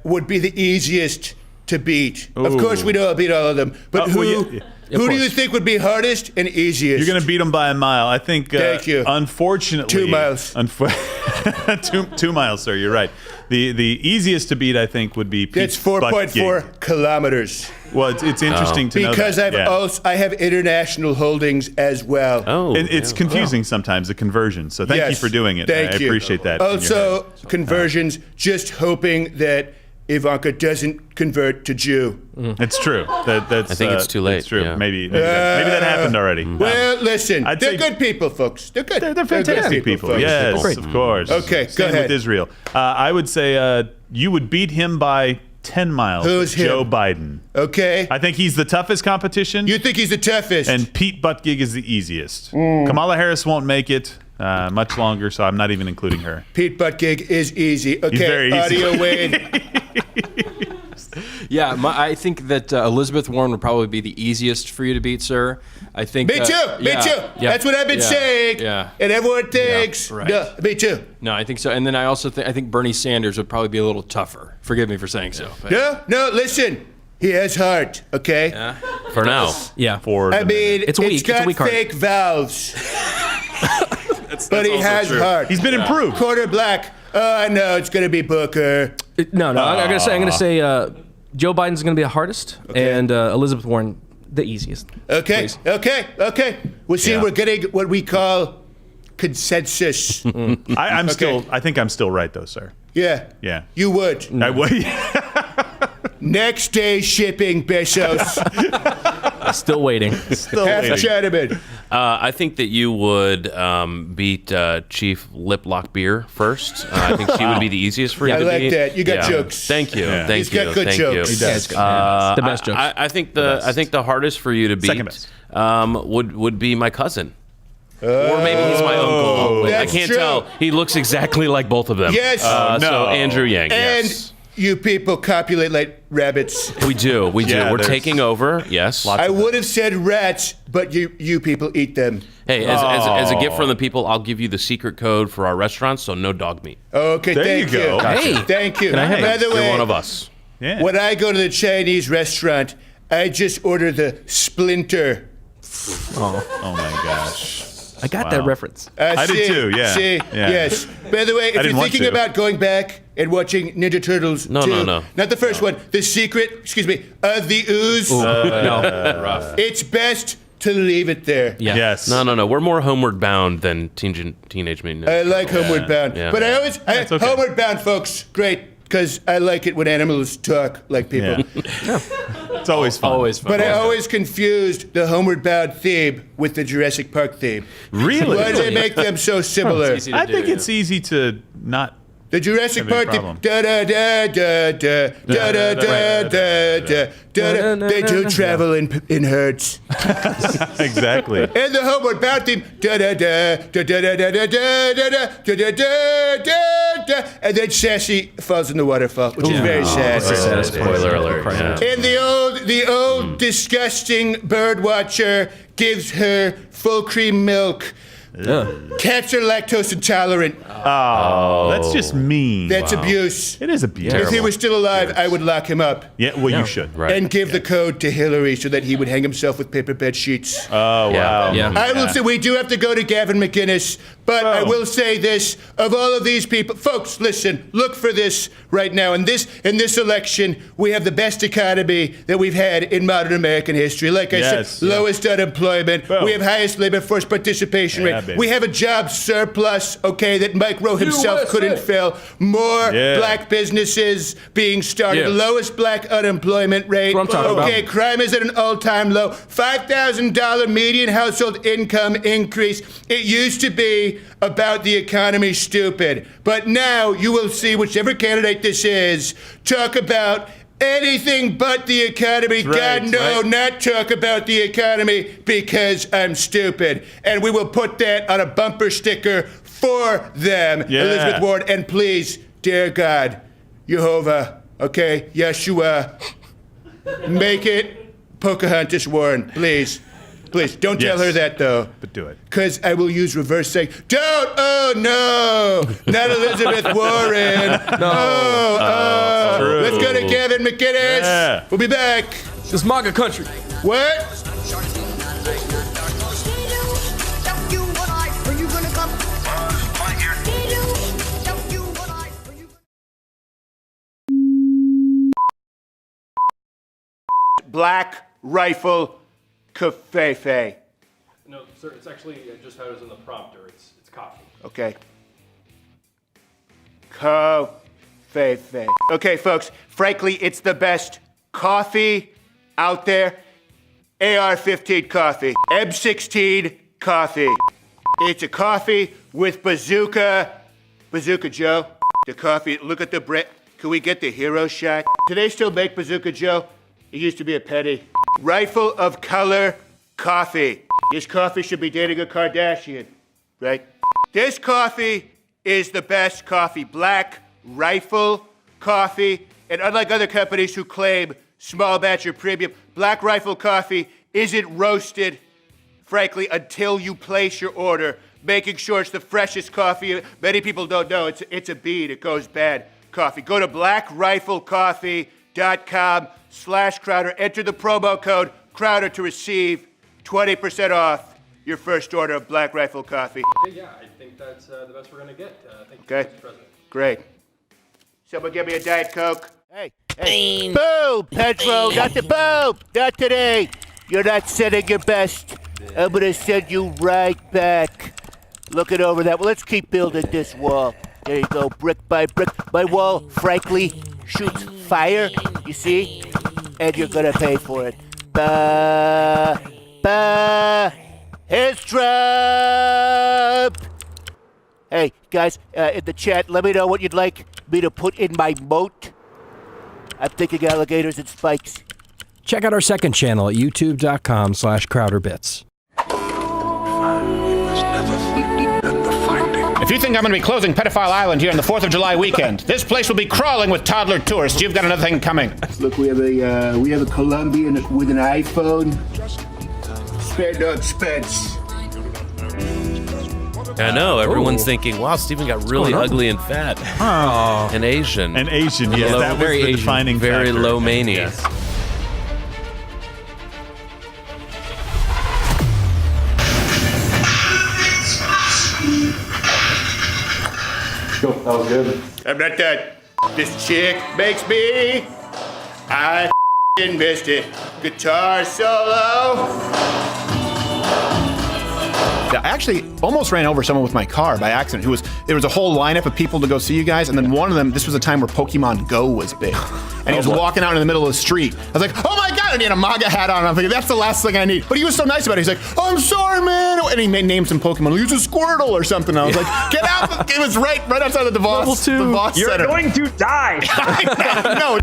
would be the easiest to beat? Of Ooh. course, we know I'll beat all of them. But well, who yeah. do you think would be hardest and easiest? You're going to beat him by a mile. I think, Thank you. unfortunately... 2 miles. 2 miles, sir. You're right. The easiest to beat, I think, would be Pete's That's butt 4.4 gig. kilometers. Well, it's interesting to know Because that. I have international holdings as well. Oh, It's confusing sometimes, the conversion. So thank you Yes, for doing it. Thank I you. appreciate that. in your Also, head. conversions, just hoping that Ivanka doesn't convert to Jew. It's true. That's, I think it's too late, It's true. yeah. Maybe that happened already. Well, listen, I'd they're say- good people, folks. They're good. They're fantastic people. folks. Yes, Great. of course. Okay, go Same ahead. with Israel. I would say you would beat him by 10 miles. Who's him? Joe Biden. Okay. I think he's the toughest competition. You think he's the toughest? And Pete Buttigieg is the easiest. Kamala Harris won't make it much longer, so I'm not even including her. Pete Buttigieg is easy. Okay, very easy. audio Wade. Yeah, I think that Elizabeth Warren would probably be the easiest for you to beat, sir. I think. Me too. Me too. That's what I've been saying. Yeah. And everyone thinks. right. Yeah, me too. No, I think so. And then I also think Bernie Sanders would probably be a little tougher. Forgive me for saying so. but- No, listen. He has heart, okay? For now. Yeah. I mean, It's weak. It's a got weak heart. fake valves. But he has heart. He's been improved. Quarter black. Oh, I know. It's going to be Booker. No. I'm gonna say Joe Biden's gonna be the hardest, and Elizabeth Warren the easiest. Okay, Please. okay. Well, see, Yeah. we're getting what we call consensus. I think I'm still right, though, sir. Yeah. Yeah. You would. I would. Next day shipping, Bezos. Still waiting. Still Half waiting. Chinaman. I think that you would beat Chief Liplock Beer first. I think she would be the easiest for you I to like beat. that. You got jokes. Thank you. Yeah. Thank He's you. got good Thank jokes. you. He does. The best jokes. I think the hardest for you to beat Second best. would be my cousin. Or maybe he's my uncle. I That's can't true. tell. He looks exactly like both of them. Yes. So no. Andrew Yang. And yes. you people copulate like rabbits. We do. Yeah, We're there's- taking over. Yes. I would have said rats, but you people eat them. Hey, as a gift from the people, I'll give you the secret code for our restaurant, so no dog meat. Okay, There thank you go. Hey. Thank you. Can I have By it? the way, You're one of us. Yeah. when I go to the Chinese restaurant, I just order the splinter. Oh my gosh. I got that reference. I did too, yeah. See, Yeah. yes. By the way, if didn't you're want thinking to. about going back and watching Ninja Turtles No, 2, no. not the first one, the secret, of the ooze, No. it's best to leave it there. Yeah. Yes. No. We're more homeward bound than Teenage Mutant Ninja I like Turtles. Homeward Bound. Yeah. But That's okay. Homeward Bound, folks, great, because I like it when animals talk like people. Yeah. It's always fun. Always fun. But I always confused the Homeward Bound theme with the Jurassic Park theme. Really? Why do they make them so similar? It's easy to I do, think yeah. it's easy to not The Jurassic Park theme. They do travel in herds. Exactly. And the Homeward Bound theme. And then Sassy falls in the waterfall, which is very sad. Spoiler alert. And the old disgusting bird watcher gives her full cream milk. Cats are lactose intolerant. Oh, that's just mean. That's abuse. It is abuse. If he was still alive, I would lock him up. Yeah, well, you should. Right. And give the code to Hillary so that he would hang himself with paper bed sheets. Oh, wow. Yeah. I will say we do have to go to Gavin McInnes, but I will say this: of all of these people, folks, listen, look for this right now. In this election, we have the best economy that we've had in modern American history. Like I said, lowest unemployment. Boom. We have highest labor force participation rate. Baby. We have a job surplus, okay, that Mike Rowe himself couldn't fill. More black businesses being started. Lowest black unemployment rate. Okay, crime is at an all-time low. $5,000 median household income increase. It used to be about the economy, stupid. But now you will see whichever candidate this is talk about anything but the economy. God, no, not talk about the economy because I'm stupid. And we will put that on a bumper sticker for them, Elizabeth Warren. And please, dear God, Jehovah, okay, Yeshua, make it Pocahontas Warren, please. Please, don't tell her that, though. But do it. Because I will use reverse saying, don't, oh, no, not Elizabeth Warren. Let's go to Gavin McInnes. Yeah. We'll be back. This MAGA country. What? Black Rifle Cafe. No, sir, it's actually just how it is in the prompter. It's coffee. Okay. Cafe. Okay, folks, frankly, it's the best coffee out there. AR-15 coffee. M16 coffee. It's a coffee with Bazooka Joe. The coffee, look at the bread. Can we get the hero shot? Do they still make Bazooka Joe? It used to be a penny. Rifle of color coffee. This coffee should be dating a Kardashian, right? This coffee is the best coffee. Black Rifle coffee. And unlike other companies who claim small batch or premium, Black Rifle coffee isn't roasted, frankly, until you place your order, making sure it's the freshest coffee. Many people don't know it's a bean. It goes bad. Coffee. Go to blackriflecoffee.com/Crowder. Enter the promo code Crowder to receive 20% off your first order of Black Rifle coffee. Yeah, I think that's the best we're going to get. Thank you, Okay. Mr. President. Great. Someone give me a Diet Coke. Hey. Boo, Pedro, not today. You're not sending your best. I'm going to send you right back. Looking over that. Well, let's keep building this wall. There you go, brick by brick. My wall, frankly, shoots fire, you see? And you're going to pay for it. Here's Trump! Hey, guys, in the chat, let me know what you'd like me to put in my moat. I'm thinking alligators and spikes. Check out our second channel at youtube.com/CrowderBits. If you think I'm going to be closing Pedophile Island here on the 4th of July weekend, this place will be crawling with toddler tourists. You've got another thing coming. Look, we have a Colombian with an iPhone. Spare no expense. I know. Everyone's thinking, wow, Steven got really ugly and fat. Oh. And Asian. And Asian, yes. That was very the Asian, defining very factor. low mania. Yes. That was good. I'm not done. This chick makes me. I missed it. Guitar solo. I actually almost ran over someone with my car by accident. There was a whole lineup of people to go see you guys, and then one of them, this was a time where Pokemon Go was big. And he was walking out in the middle of the street. I was like, oh my God, And he had a MAGA hat on. I'm thinking, that's the last thing I need. But he was so nice about it. He's like, oh, I'm sorry, man. And he named some Pokemon. Use a Squirtle or something. I was like, get out. It was right outside of the Voss. Level 2. The Voss You're Center. going to die. No.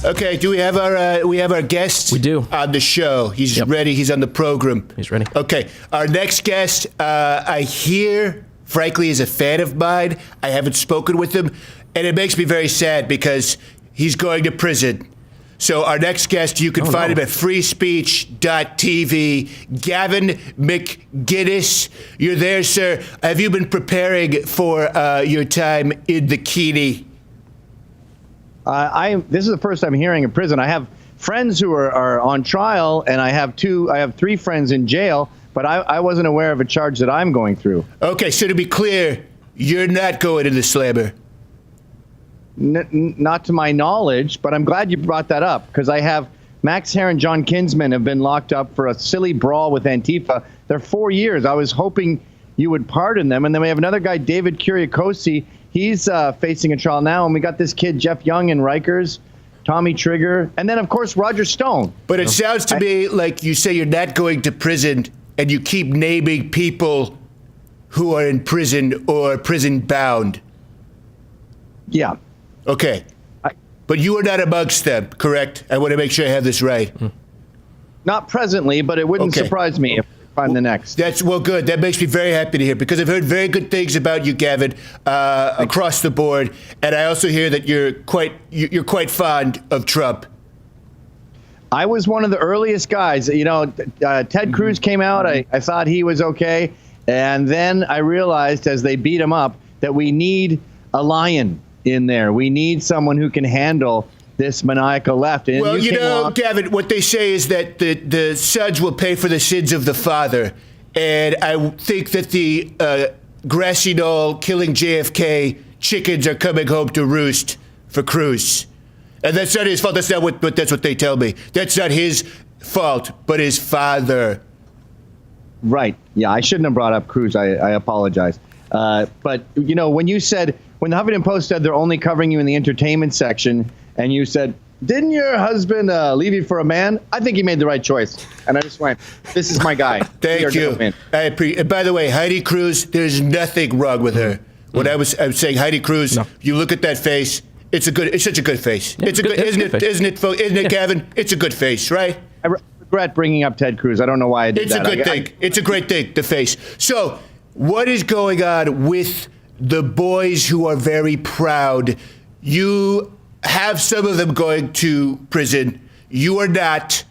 Okay, do we have our guest? We do. On the show. He's ready. He's on the program. He's ready. Okay, our next guest, I hear, frankly, is a fan of mine. I haven't spoken with him, and it makes me very sad because he's going to prison. So our next guest, you can find him at freespeech.tv. Gavin McInnes. You're there, sir. Have you been preparing for your time in bikini? This is the first I'm hearing in prison. I have friends who are on trial, and I have 3 friends in jail, but I wasn't aware of a charge that I'm going through. Okay, so to be clear, you're not going to the slammer. Not to my knowledge, but I'm glad you brought that up, because I have Max Hare and John Kinsman have been locked up for a silly brawl with Antifa. They're 4 years. I was hoping you would pardon them. And then we have another guy, David Kuriakosi. He's facing a trial now. And we got this kid, Jeff Young in Rikers, Tommy Trigger, and then, of course, Roger Stone. But it sounds to me like you say you're not going to prison, and you keep naming people who are in prison or prison bound. Yeah. Okay. But you are not amongst them, correct? I want to make sure I have this right. Not presently, but it wouldn't surprise me if I'm the next. That's good. That makes me very happy to hear, because I've heard very good things about you, Gavin, across the board, and I also hear that you're quite fond of Trump. I was one of the earliest guys. You know, Ted Cruz came out. I thought he was okay, and then I realized as they beat him up that we need a lion in there. We need someone who can handle this maniacal left. And well, Gavin, what they say is that the sons will pay for the sins of the father. And I think that the grassy knoll killing JFK chickens are coming home to roost for Cruz. And that's not his fault. That's what they tell me. That's not his fault, but his father. Right. Yeah, I shouldn't have brought up Cruz. I apologize. But, you know, when the Huffington Post said they're only covering you in the entertainment section, and you said, didn't your husband leave you for a man? I think he made the right choice. And I just went, this is my guy. Thank you. And by the way, Heidi Cruz, there's nothing wrong with her. When I was saying Heidi Cruz, you look at that face, it's such a good face. Yeah, isn't it, Gavin? It's a good face, right? I regret bringing up Ted Cruz. I don't know why I did that. It's a good thing. It's a great thing, the face. So, what is going on with the boys who are very proud? You have some of them going to prison. You are not.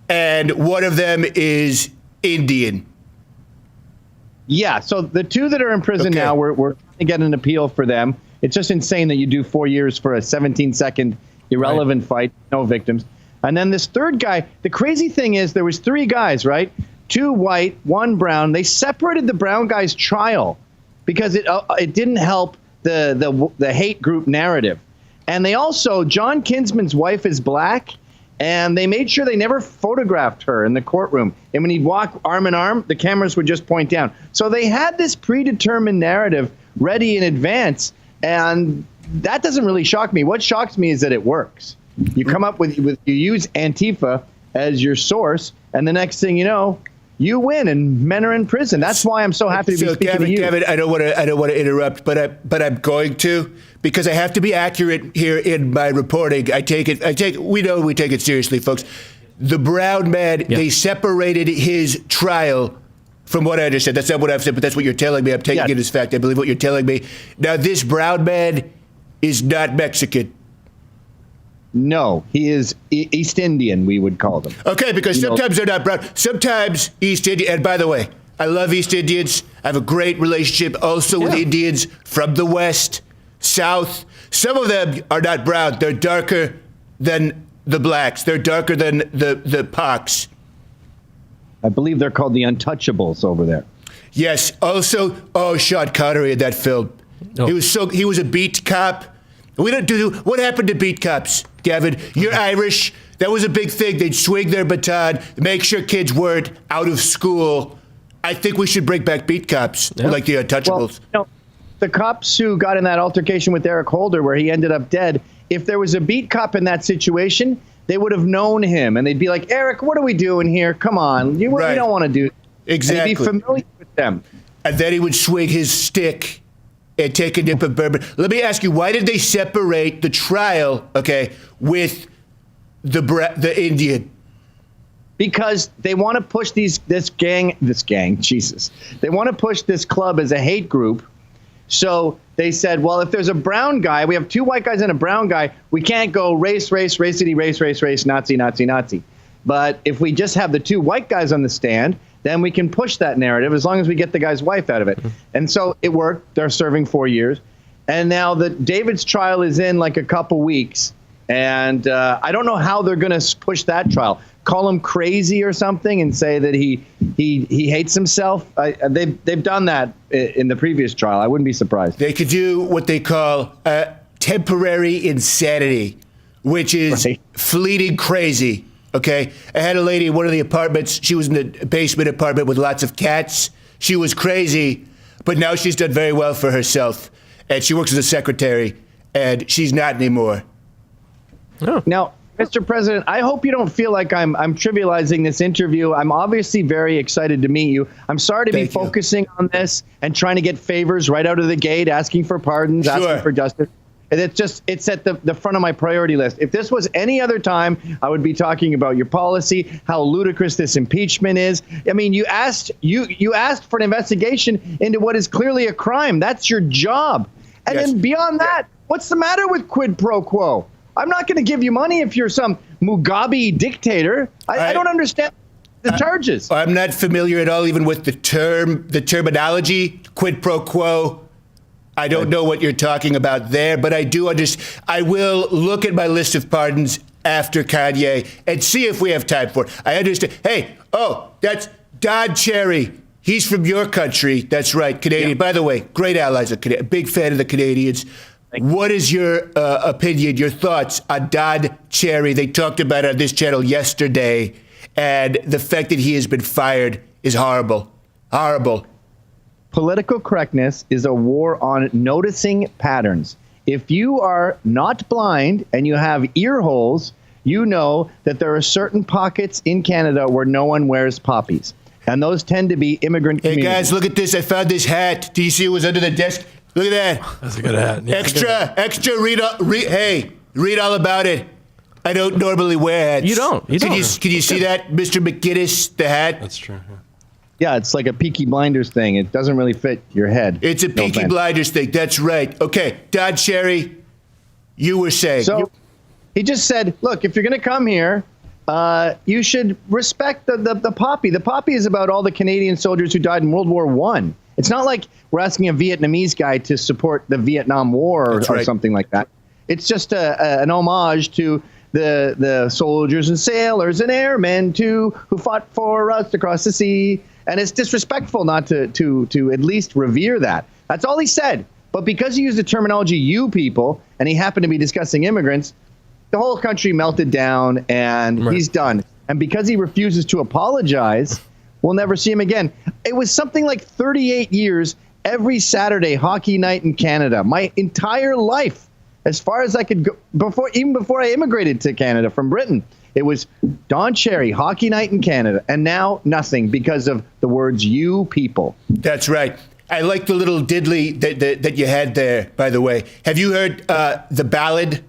And one of them is Indian. Yeah, so the 2 that are in prison now, we're trying to get an appeal for them. It's just insane that you do 4 years for a 17-second irrelevant fight, no victims. And then this third guy, the crazy thing is there was 3 guys, right? 2 white, 1 brown. They separated the brown guy's trial because it didn't help the hate group narrative. And they also, John Kinsman's wife is black, and they made sure they never photographed her in the courtroom. And when he'd walk arm in arm, the cameras would just point down. So they had this predetermined narrative ready in advance, and that doesn't really shock me. What shocks me is that it works. You come up with you use Antifa as your source, and the next thing you know, you win, and men are in prison. That's why I'm so happy to be speaking to you. Gavin, I don't want to interrupt, but I'm going to, because I have to be accurate here in my reporting. We know we take it seriously, folks. The brown man, they separated his trial. From what I understand, that's not what I've said, but that's what you're telling me. I'm taking it as fact. I believe what you're telling me. Now, this brown man is not Mexican. No, he is East Indian, we would call them. Okay, because sometimes they're not brown. Sometimes East Indian, and by the way, I love East Indians. I have a great relationship also with Indians from the West, South. Some of them are not brown. They're darker than the blacks. They're darker than the Pox. I believe they're called the Untouchables over there. Yes. Also, Sean Connery in that film. He was a beat cop. We don't do. What happened to beat cops, Gavin? You're Irish. That was a big thing. They'd swing their baton, make sure kids weren't out of school. I think we should bring back beat cops, like the Untouchables. Well, the cops who got in that altercation with Eric Holder, where he ended up dead, if there was a beat cop in that situation, they would have known him, and they'd be like, Eric, what are we doing here? Come on. You don't want to do that. Exactly. And he'd be familiar with them. And then he would swing his stick and take a nip of bourbon. Let me ask you, why did they separate the trial, with the Indian? Because they want to push this gang, Jesus. They want to push this club as a hate group. So they said, well, if there's a brown guy, we have 2 white guys and a brown guy, we can't go race, racity, race, Nazi, Nazi, Nazi. But if we just have the 2 white guys on the stand, then we can push that narrative as long as we get the guy's wife out of it. And so it worked. They're serving 4 years. And now David's trial is in like a couple weeks. And I don't know how they're going to push that trial. Call him crazy or something and say that he hates himself. They've done that in the previous trial. I wouldn't be surprised. They could do what they call temporary insanity, which is fleeting crazy. Okay, I had a lady in one of the apartments. She was in the basement apartment with lots of cats. She was crazy, but now she's done very well for herself, and she works as a secretary, and she's not anymore. Oh. Now, Mr. President, I hope you don't feel like I'm trivializing this interview. I'm obviously very excited to meet you. I'm sorry to be focusing on this and trying to get favors right out of the gate, asking for pardons, asking for justice. And it's at the front of my priority list. If this was any other time, I would be talking about your policy, how ludicrous this impeachment is. I mean, you asked for an investigation into what is clearly a crime. That's your job. And then beyond that, what's the matter with quid pro quo? I'm not going to give you money if you're some Mugabe dictator. I don't understand the charges. I'm not familiar at all even with the terminology, quid pro quo. I don't know what you're talking about there, but I do understand. I will look at my list of pardons after Kanye and see if we have time for it. I understand. Hey, that's Don Cherry. He's from your country. That's right, Canadian. Yep. By the way, great allies of Canadians. Big fan of the Canadians. What is your opinion, your thoughts on Don Cherry? They talked about it on this channel yesterday, and the fact that he has been fired is horrible. Horrible. Political correctness is a war on noticing patterns. If you are not blind and you have ear holes, you know that there are certain pockets in Canada where no one wears poppies. And those tend to be immigrant communities. Hey, guys, look at this. I found this hat. Do you see it was under the desk? Look at that. That's a good hat. Yeah, Extra. Read all about it. I don't normally wear hats. You don't. Can you see that, Mr. McInnes, the hat? That's true. Yeah, it's like a Peaky Blinders thing. It doesn't really fit your head. It's a Peaky Blinders thing. That's right. Okay, Don Cherry, you were saying. So he just said, look, if you're going to come here, you should respect the poppy. The poppy is about all the Canadian soldiers who died in World War I. It's not like we're asking a Vietnamese guy to support the Vietnam War or something like that. It's just an homage to the soldiers and sailors and airmen too who fought for us across the sea. And it's disrespectful not to at least revere that. That's all he said. But because he used the terminology "you people" and he happened to be discussing immigrants, the whole country melted down and he's done. And because he refuses to apologize, we'll never see him again. It was something like 38 years every Saturday hockey night in Canada. My entire life, as far as I could go, even before I immigrated to Canada from Britain. It was Don Cherry, hockey night in Canada, and now nothing because of the words "you people." That's right. I like the little diddly that you had there, by the way. Have you heard the Ballad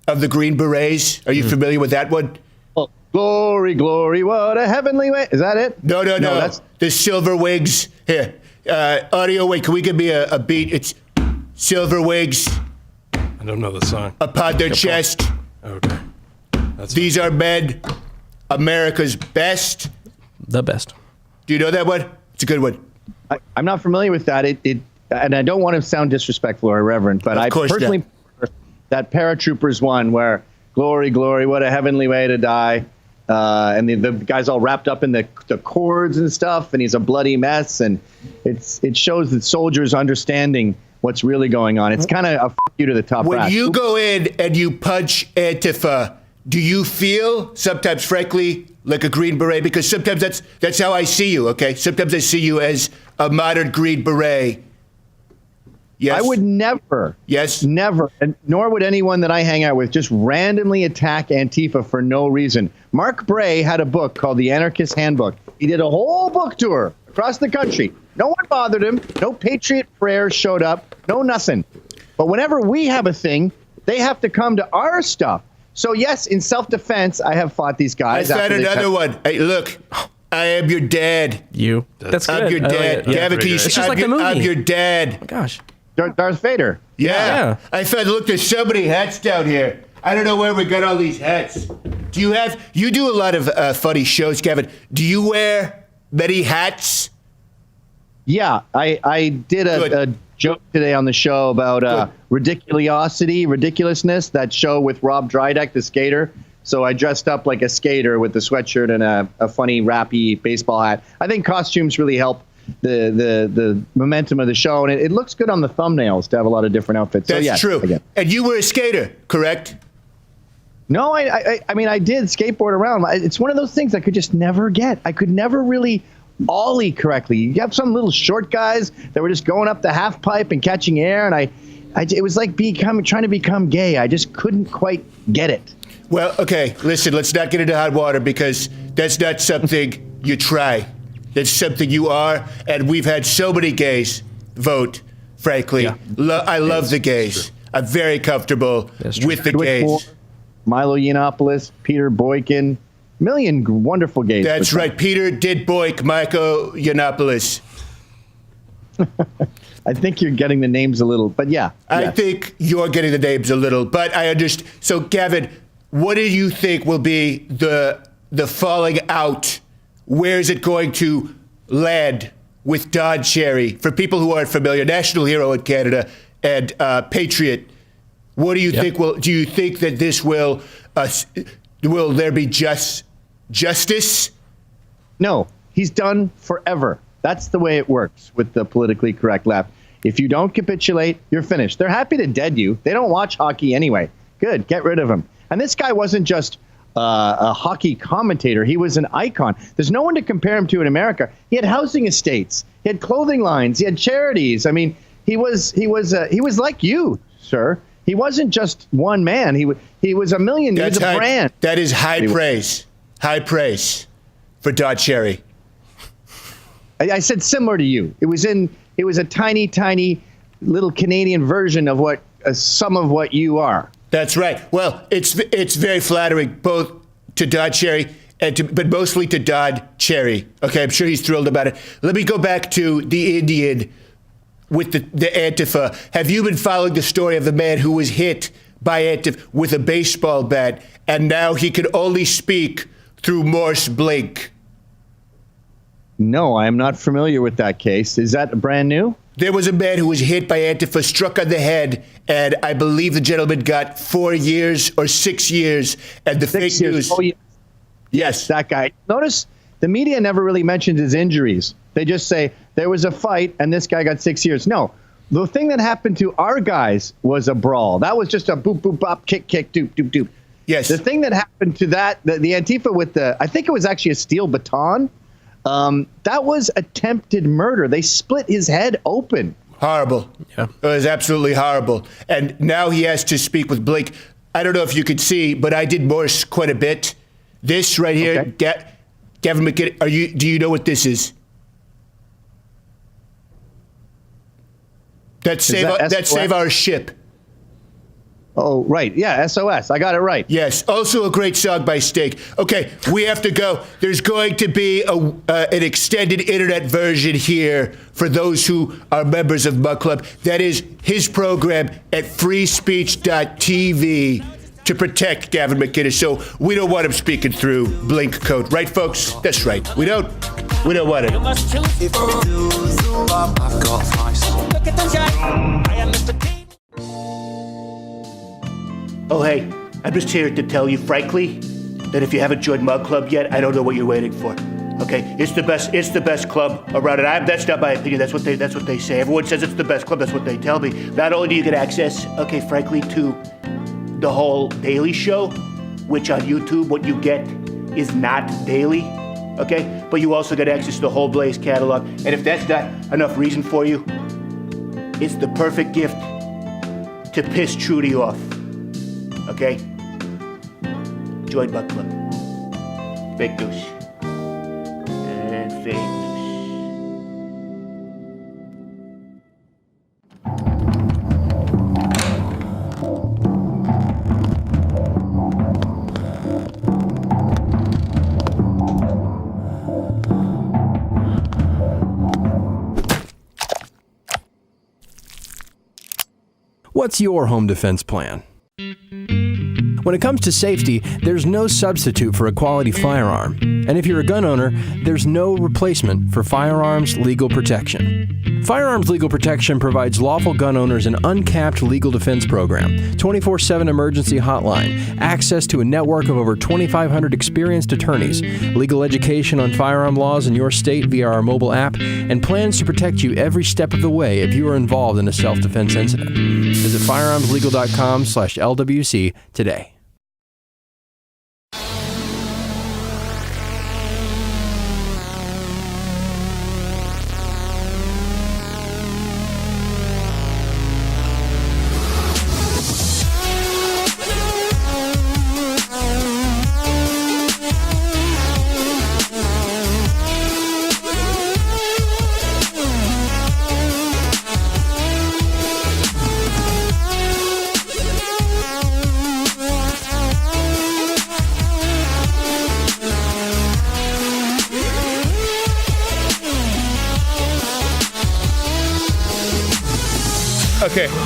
of the Green Berets? Are you familiar with that one? Oh, glory, glory, what a heavenly way. Is that it? No. That's the Silver Wigs. Here, audio, wait, can we give me a beat? It's Silver Wigs. I don't know the song. Upon their chest. Okay. These are men, America's best. The best. Do you know that one? It's a good one. I'm not familiar with that. And I don't want to sound disrespectful or irreverent, but I personally prefer that Paratroopers one where glory, glory, what a heavenly way to die. And the guy's all wrapped up in the cords and stuff, and he's a bloody mess. And it shows that soldiers understanding what's really going on. It's kind of a fuck you to the top When brass. you go in and you punch Antifa, do you feel sometimes, frankly, like a Green Beret? Because sometimes that's how I see you, okay? Sometimes I see you as a modern Green Beret. Yes. I would never, never, and nor would anyone that I hang out with just randomly attack Antifa for no reason. Mark Bray had a book called The Anarchist Handbook. He did a whole book tour across the country. No one bothered him. No Patriot prayers showed up. No nothing. But whenever we have a thing, they have to come to our stuff. So yes, in self-defense, I have fought these guys. I found another one. Hey, look, I am your dad. You? That's good. I'm your dad. Gavin, can you it's just like the movie. I'm your dad. Oh my gosh. Darth Vader. Yeah. I found, look, there's so many hats down here. I don't know where we got all these hats. You do a lot of funny shows, Gavin. Do you wear many hats? Yeah, I did a joke today on the show about ridiculousness, that show with Rob Drydeck, the skater. So I dressed up like a skater with the sweatshirt and a funny, rappy baseball hat. I think costumes really help the momentum of the show, and it looks good on the thumbnails to have a lot of different outfits. That's true. And you were a skater, correct? No, I mean, I did skateboard around. It's one of those things I could just never get. I could never really ollie correctly. You have some little short guys that were just going up the half pipe and catching air, and it was like trying to become gay. I just couldn't quite get it. Well, okay, listen, let's not get into hot water because that's not something you try. That's something you are, and we've had so many gays vote, frankly. Yeah. I love the gays. I'm very comfortable with the gays. Milo Yiannopoulos, Peter Boykin, million wonderful gays. That's right. Peter did boik Michael Yiannopoulos. I think you're getting the names a little, but yeah. I think you're getting the names a little, but I understand. So, Gavin, what do you think will be the falling out? Where is it going to land with Don Cherry? For people who aren't familiar, national hero in Canada and patriot. What do you think? Do you think that this will there be justice? No, he's done forever. That's the way it works with the politically correct left. If you don't capitulate, you're finished. They're happy to dead you. They don't watch hockey anyway. Good, get rid of him. And this guy wasn't just a hockey commentator. He was an icon. There's no one to compare him to in America. He had housing estates. He had clothing lines. He had charities. I mean, he was like you, sir. He wasn't just one man. He was a million. He was a brand. That is high praise. High praise for Don Cherry. I said similar to you. It was a tiny, tiny little Canadian version of some of what you are. That's right. Well, it's very flattering both to Don Cherry but mostly to Don Cherry. Okay, I'm sure he's thrilled about it. Let me go back to the Indian with the Antifa. Have you been following the story of the man who was hit by Antifa with a baseball bat, and now he can only speak through Morse blink? No, I am not familiar with that case. Is that brand new? There was a man who was hit by Antifa, struck on the head, and I believe the gentleman got 4 years or 6 years. And the fake news. Oh, yes, that guy. Notice the media never really mentioned his injuries. They just say there was a fight and this guy got 6 years. No, the thing that happened to our guys was a brawl. That was just a boop, boop, bop, kick, kick, doop, doop, doop. Yes. The thing that happened to that, the Antifa with I think it was actually a steel baton. That was attempted murder. They split his head open. Horrible. Yeah. It was absolutely horrible. And now he has to speak with Blake. I don't know if you could see, but I did Morse quite a bit. This right here, okay. Gavin McInnes, do you know what this is? That's save our ship. Oh, right. Yeah, SOS. I got it right. Yes. Also a great song by Steak. Okay, we have to go. There's going to be an extended internet version here for those who are members of Mug Club. That is his program at freespeech.tv to protect Gavin McInnes. So we don't want him speaking through Blink code. Right, folks? That's right. We don't want it. Oh, hey, I'm just here to tell you, frankly, that if you haven't joined Mug Club yet, I don't know what you're waiting for. Okay, it's the best club around it. That's not my opinion. That's what they say. Everyone says it's the best club. That's what they tell me. Not only do you get access, okay, frankly, to the whole Daily Show, which on YouTube what you get is not daily, okay, but you also get access to the whole Blaze catalog. And if that's not enough reason for you, it's the perfect gift to piss Trudy off. Okay? Join Buck Club. Fake news. And fake news. What's your home defense plan? When it comes to safety, there's no substitute for a quality firearm. And if you're a gun owner, there's no replacement for Firearms Legal Protection. Firearms Legal Protection provides lawful gun owners an uncapped legal defense program, 24/7 emergency hotline, access to a network of over 2,500 experienced attorneys, legal education on firearm laws in your state via our mobile app, and plans to protect you every step of the way if you are involved in a self-defense incident. Visit firearmslegal.com/LWC today.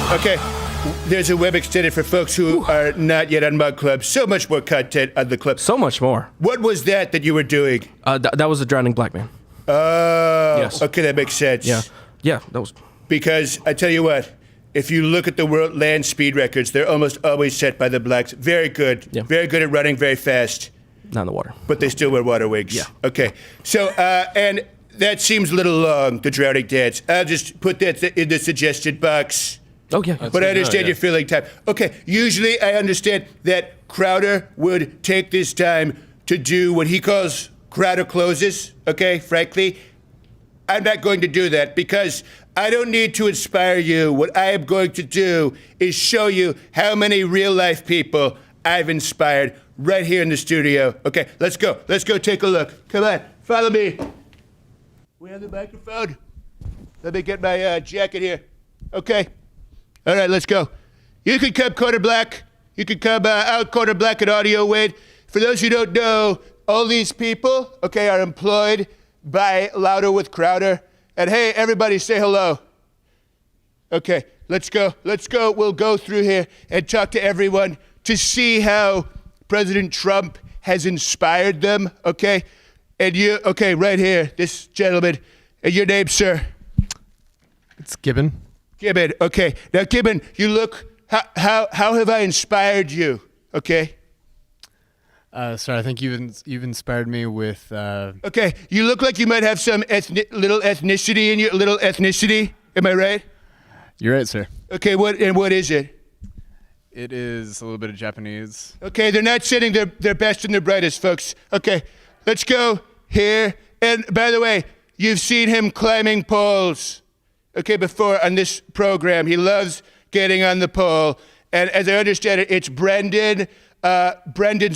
Okay. There's a web extended for folks who are not yet on Mug Club. So much more content on the club. So much more. What was that you were doing? That was a drowning black man. Oh, yes. Okay, that makes sense. Yeah, that was. Because I tell you what, if you look at the world land speed records, they're almost always set by the blacks. Very good. Yeah. Very good at running very fast. Not in the water. But they still wear water wigs. Yeah. Okay. So, and that seems a little long, the drowning dance. I'll just put that in the suggested box. Oh, yeah. But I understand your feeling time. Okay, usually I understand that Crowder would take this time to do what he calls Crowder closes, okay, frankly. I'm not going to do that because I don't need to inspire you. What I am going to do is show you how many real-life people I've inspired right here in the studio. Okay, let's go. Let's go take a look. Come on, follow me. We have the microphone. Let me get my jacket here. Okay. All right, let's go. You can come quarter black. You can come out quarter black at Audio Wade. For those who don't know, all these people, okay, are employed by Louder with Crowder. And hey, everybody say hello. Okay, let's go. Let's go. We'll go through here and talk to everyone to see how President Trump has inspired them, okay? And you, okay, right here, this gentleman. And your name, sir? It's Gibbon. Gibbon, okay. Now, Gibbon, you look, how have I inspired you, okay? Sorry, I think you've inspired me with... Okay, you look like you might have some little ethnicity in your little ethnicity. Am I right? You're right, sir. Okay, what is it? It is a little bit of Japanese. Okay, they're not sending their best and their brightest, folks. Okay, let's go here. And by the way, you've seen him climbing poles. Okay, before on this program. He loves getting on the pole. And as I understand it, it's Brendan's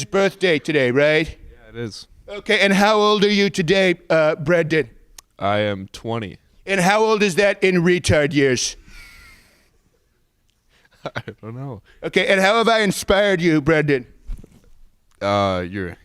birthday today, right? Yeah, it is. Okay, and how old are you today, Brendan? I am 20. And how old is that in retard years? I don't know. Okay, and how have I inspired you, Brendan? You're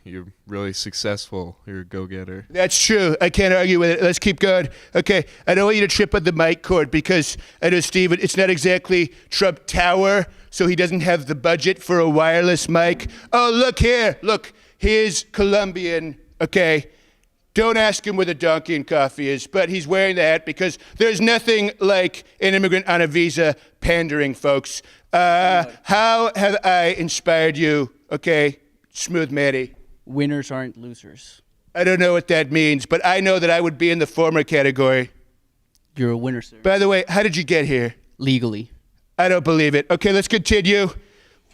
really successful. You're a go-getter. That's true. I can't argue with it. Let's keep going. Okay, I don't want you to trip on the mic cord because I know Steven, it's not exactly Trump Tower, so he doesn't have the budget for a wireless mic. Oh, look here. Look, here's Colombian. Okay, don't ask him where the donkey and coffee is, but he's wearing the hat because there's nothing like an immigrant on a visa pandering, folks. How have I inspired you? Okay. Smooth Matty. Winners aren't losers. I don't know what that means, but I know that I would be in the former category. You're a winner, sir. By the way, how did you get here? Legally. I don't believe it. Okay, let's continue.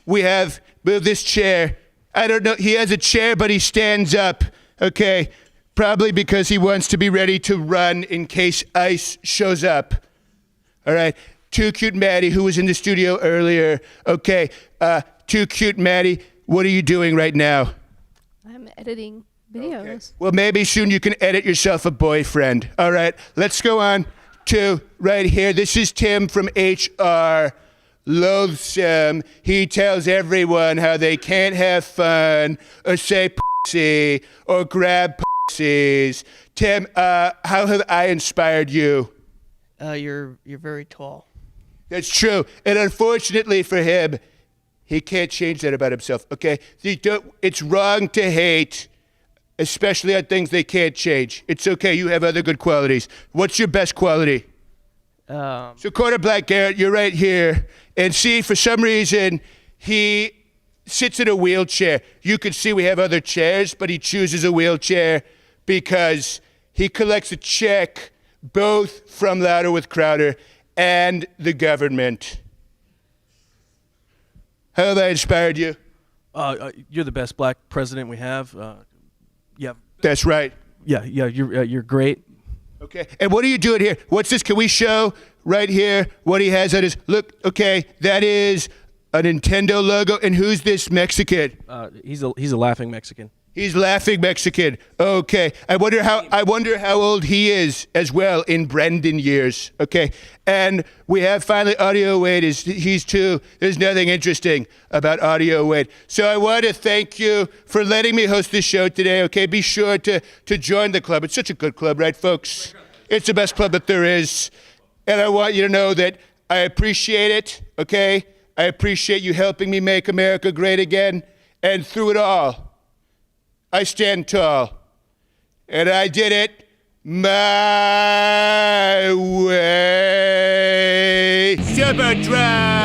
We have move this chair. I don't know. He has a chair, but he stands up. Okay, probably because he wants to be ready to run in case ICE shows up. All right, Too Cute Maddie, who was in the studio earlier. Okay, Too Cute Maddie, what are you doing right now? I'm editing videos. Okay. Well, maybe soon you can edit yourself a boyfriend. All right, let's go on to right here. This is Tim from HR. Loathsome. He tells everyone how they can't have fun or say pussy or grab pussies. Tim, how have I inspired you? You're very tall. That's true. And unfortunately for him, he can't change that about himself, okay? It's wrong to hate, especially on things they can't change. It's okay. You have other good qualities. What's your best quality? So Quarter Black Garrett, you're right here. And see, for some reason, he sits in a wheelchair. You can see we have other chairs, but he chooses a wheelchair because he collects a check both from Louder with Crowder and the government. How have I inspired you? You're the best black president we have. Yeah. That's right. Yeah, you're great. Okay, and what are you doing here? What's this? Can we show right here what he has on his, look, okay, that is a Nintendo logo, and who's this Mexican? He's a laughing Mexican. He's laughing Mexican. Okay, I wonder how old he is as well in Brendan years. Okay, and we have finally Audio Wade. He's too. There's nothing interesting about Audio Wade. So I want to thank you for letting me host this show today. Okay, be sure to join the club. It's such a good club, right, folks? It's the best club that there is, and I want you to know that I appreciate it. Okay, I appreciate you helping me make America great again, and through it all, I stand tall, and I did it my way. Super Drive!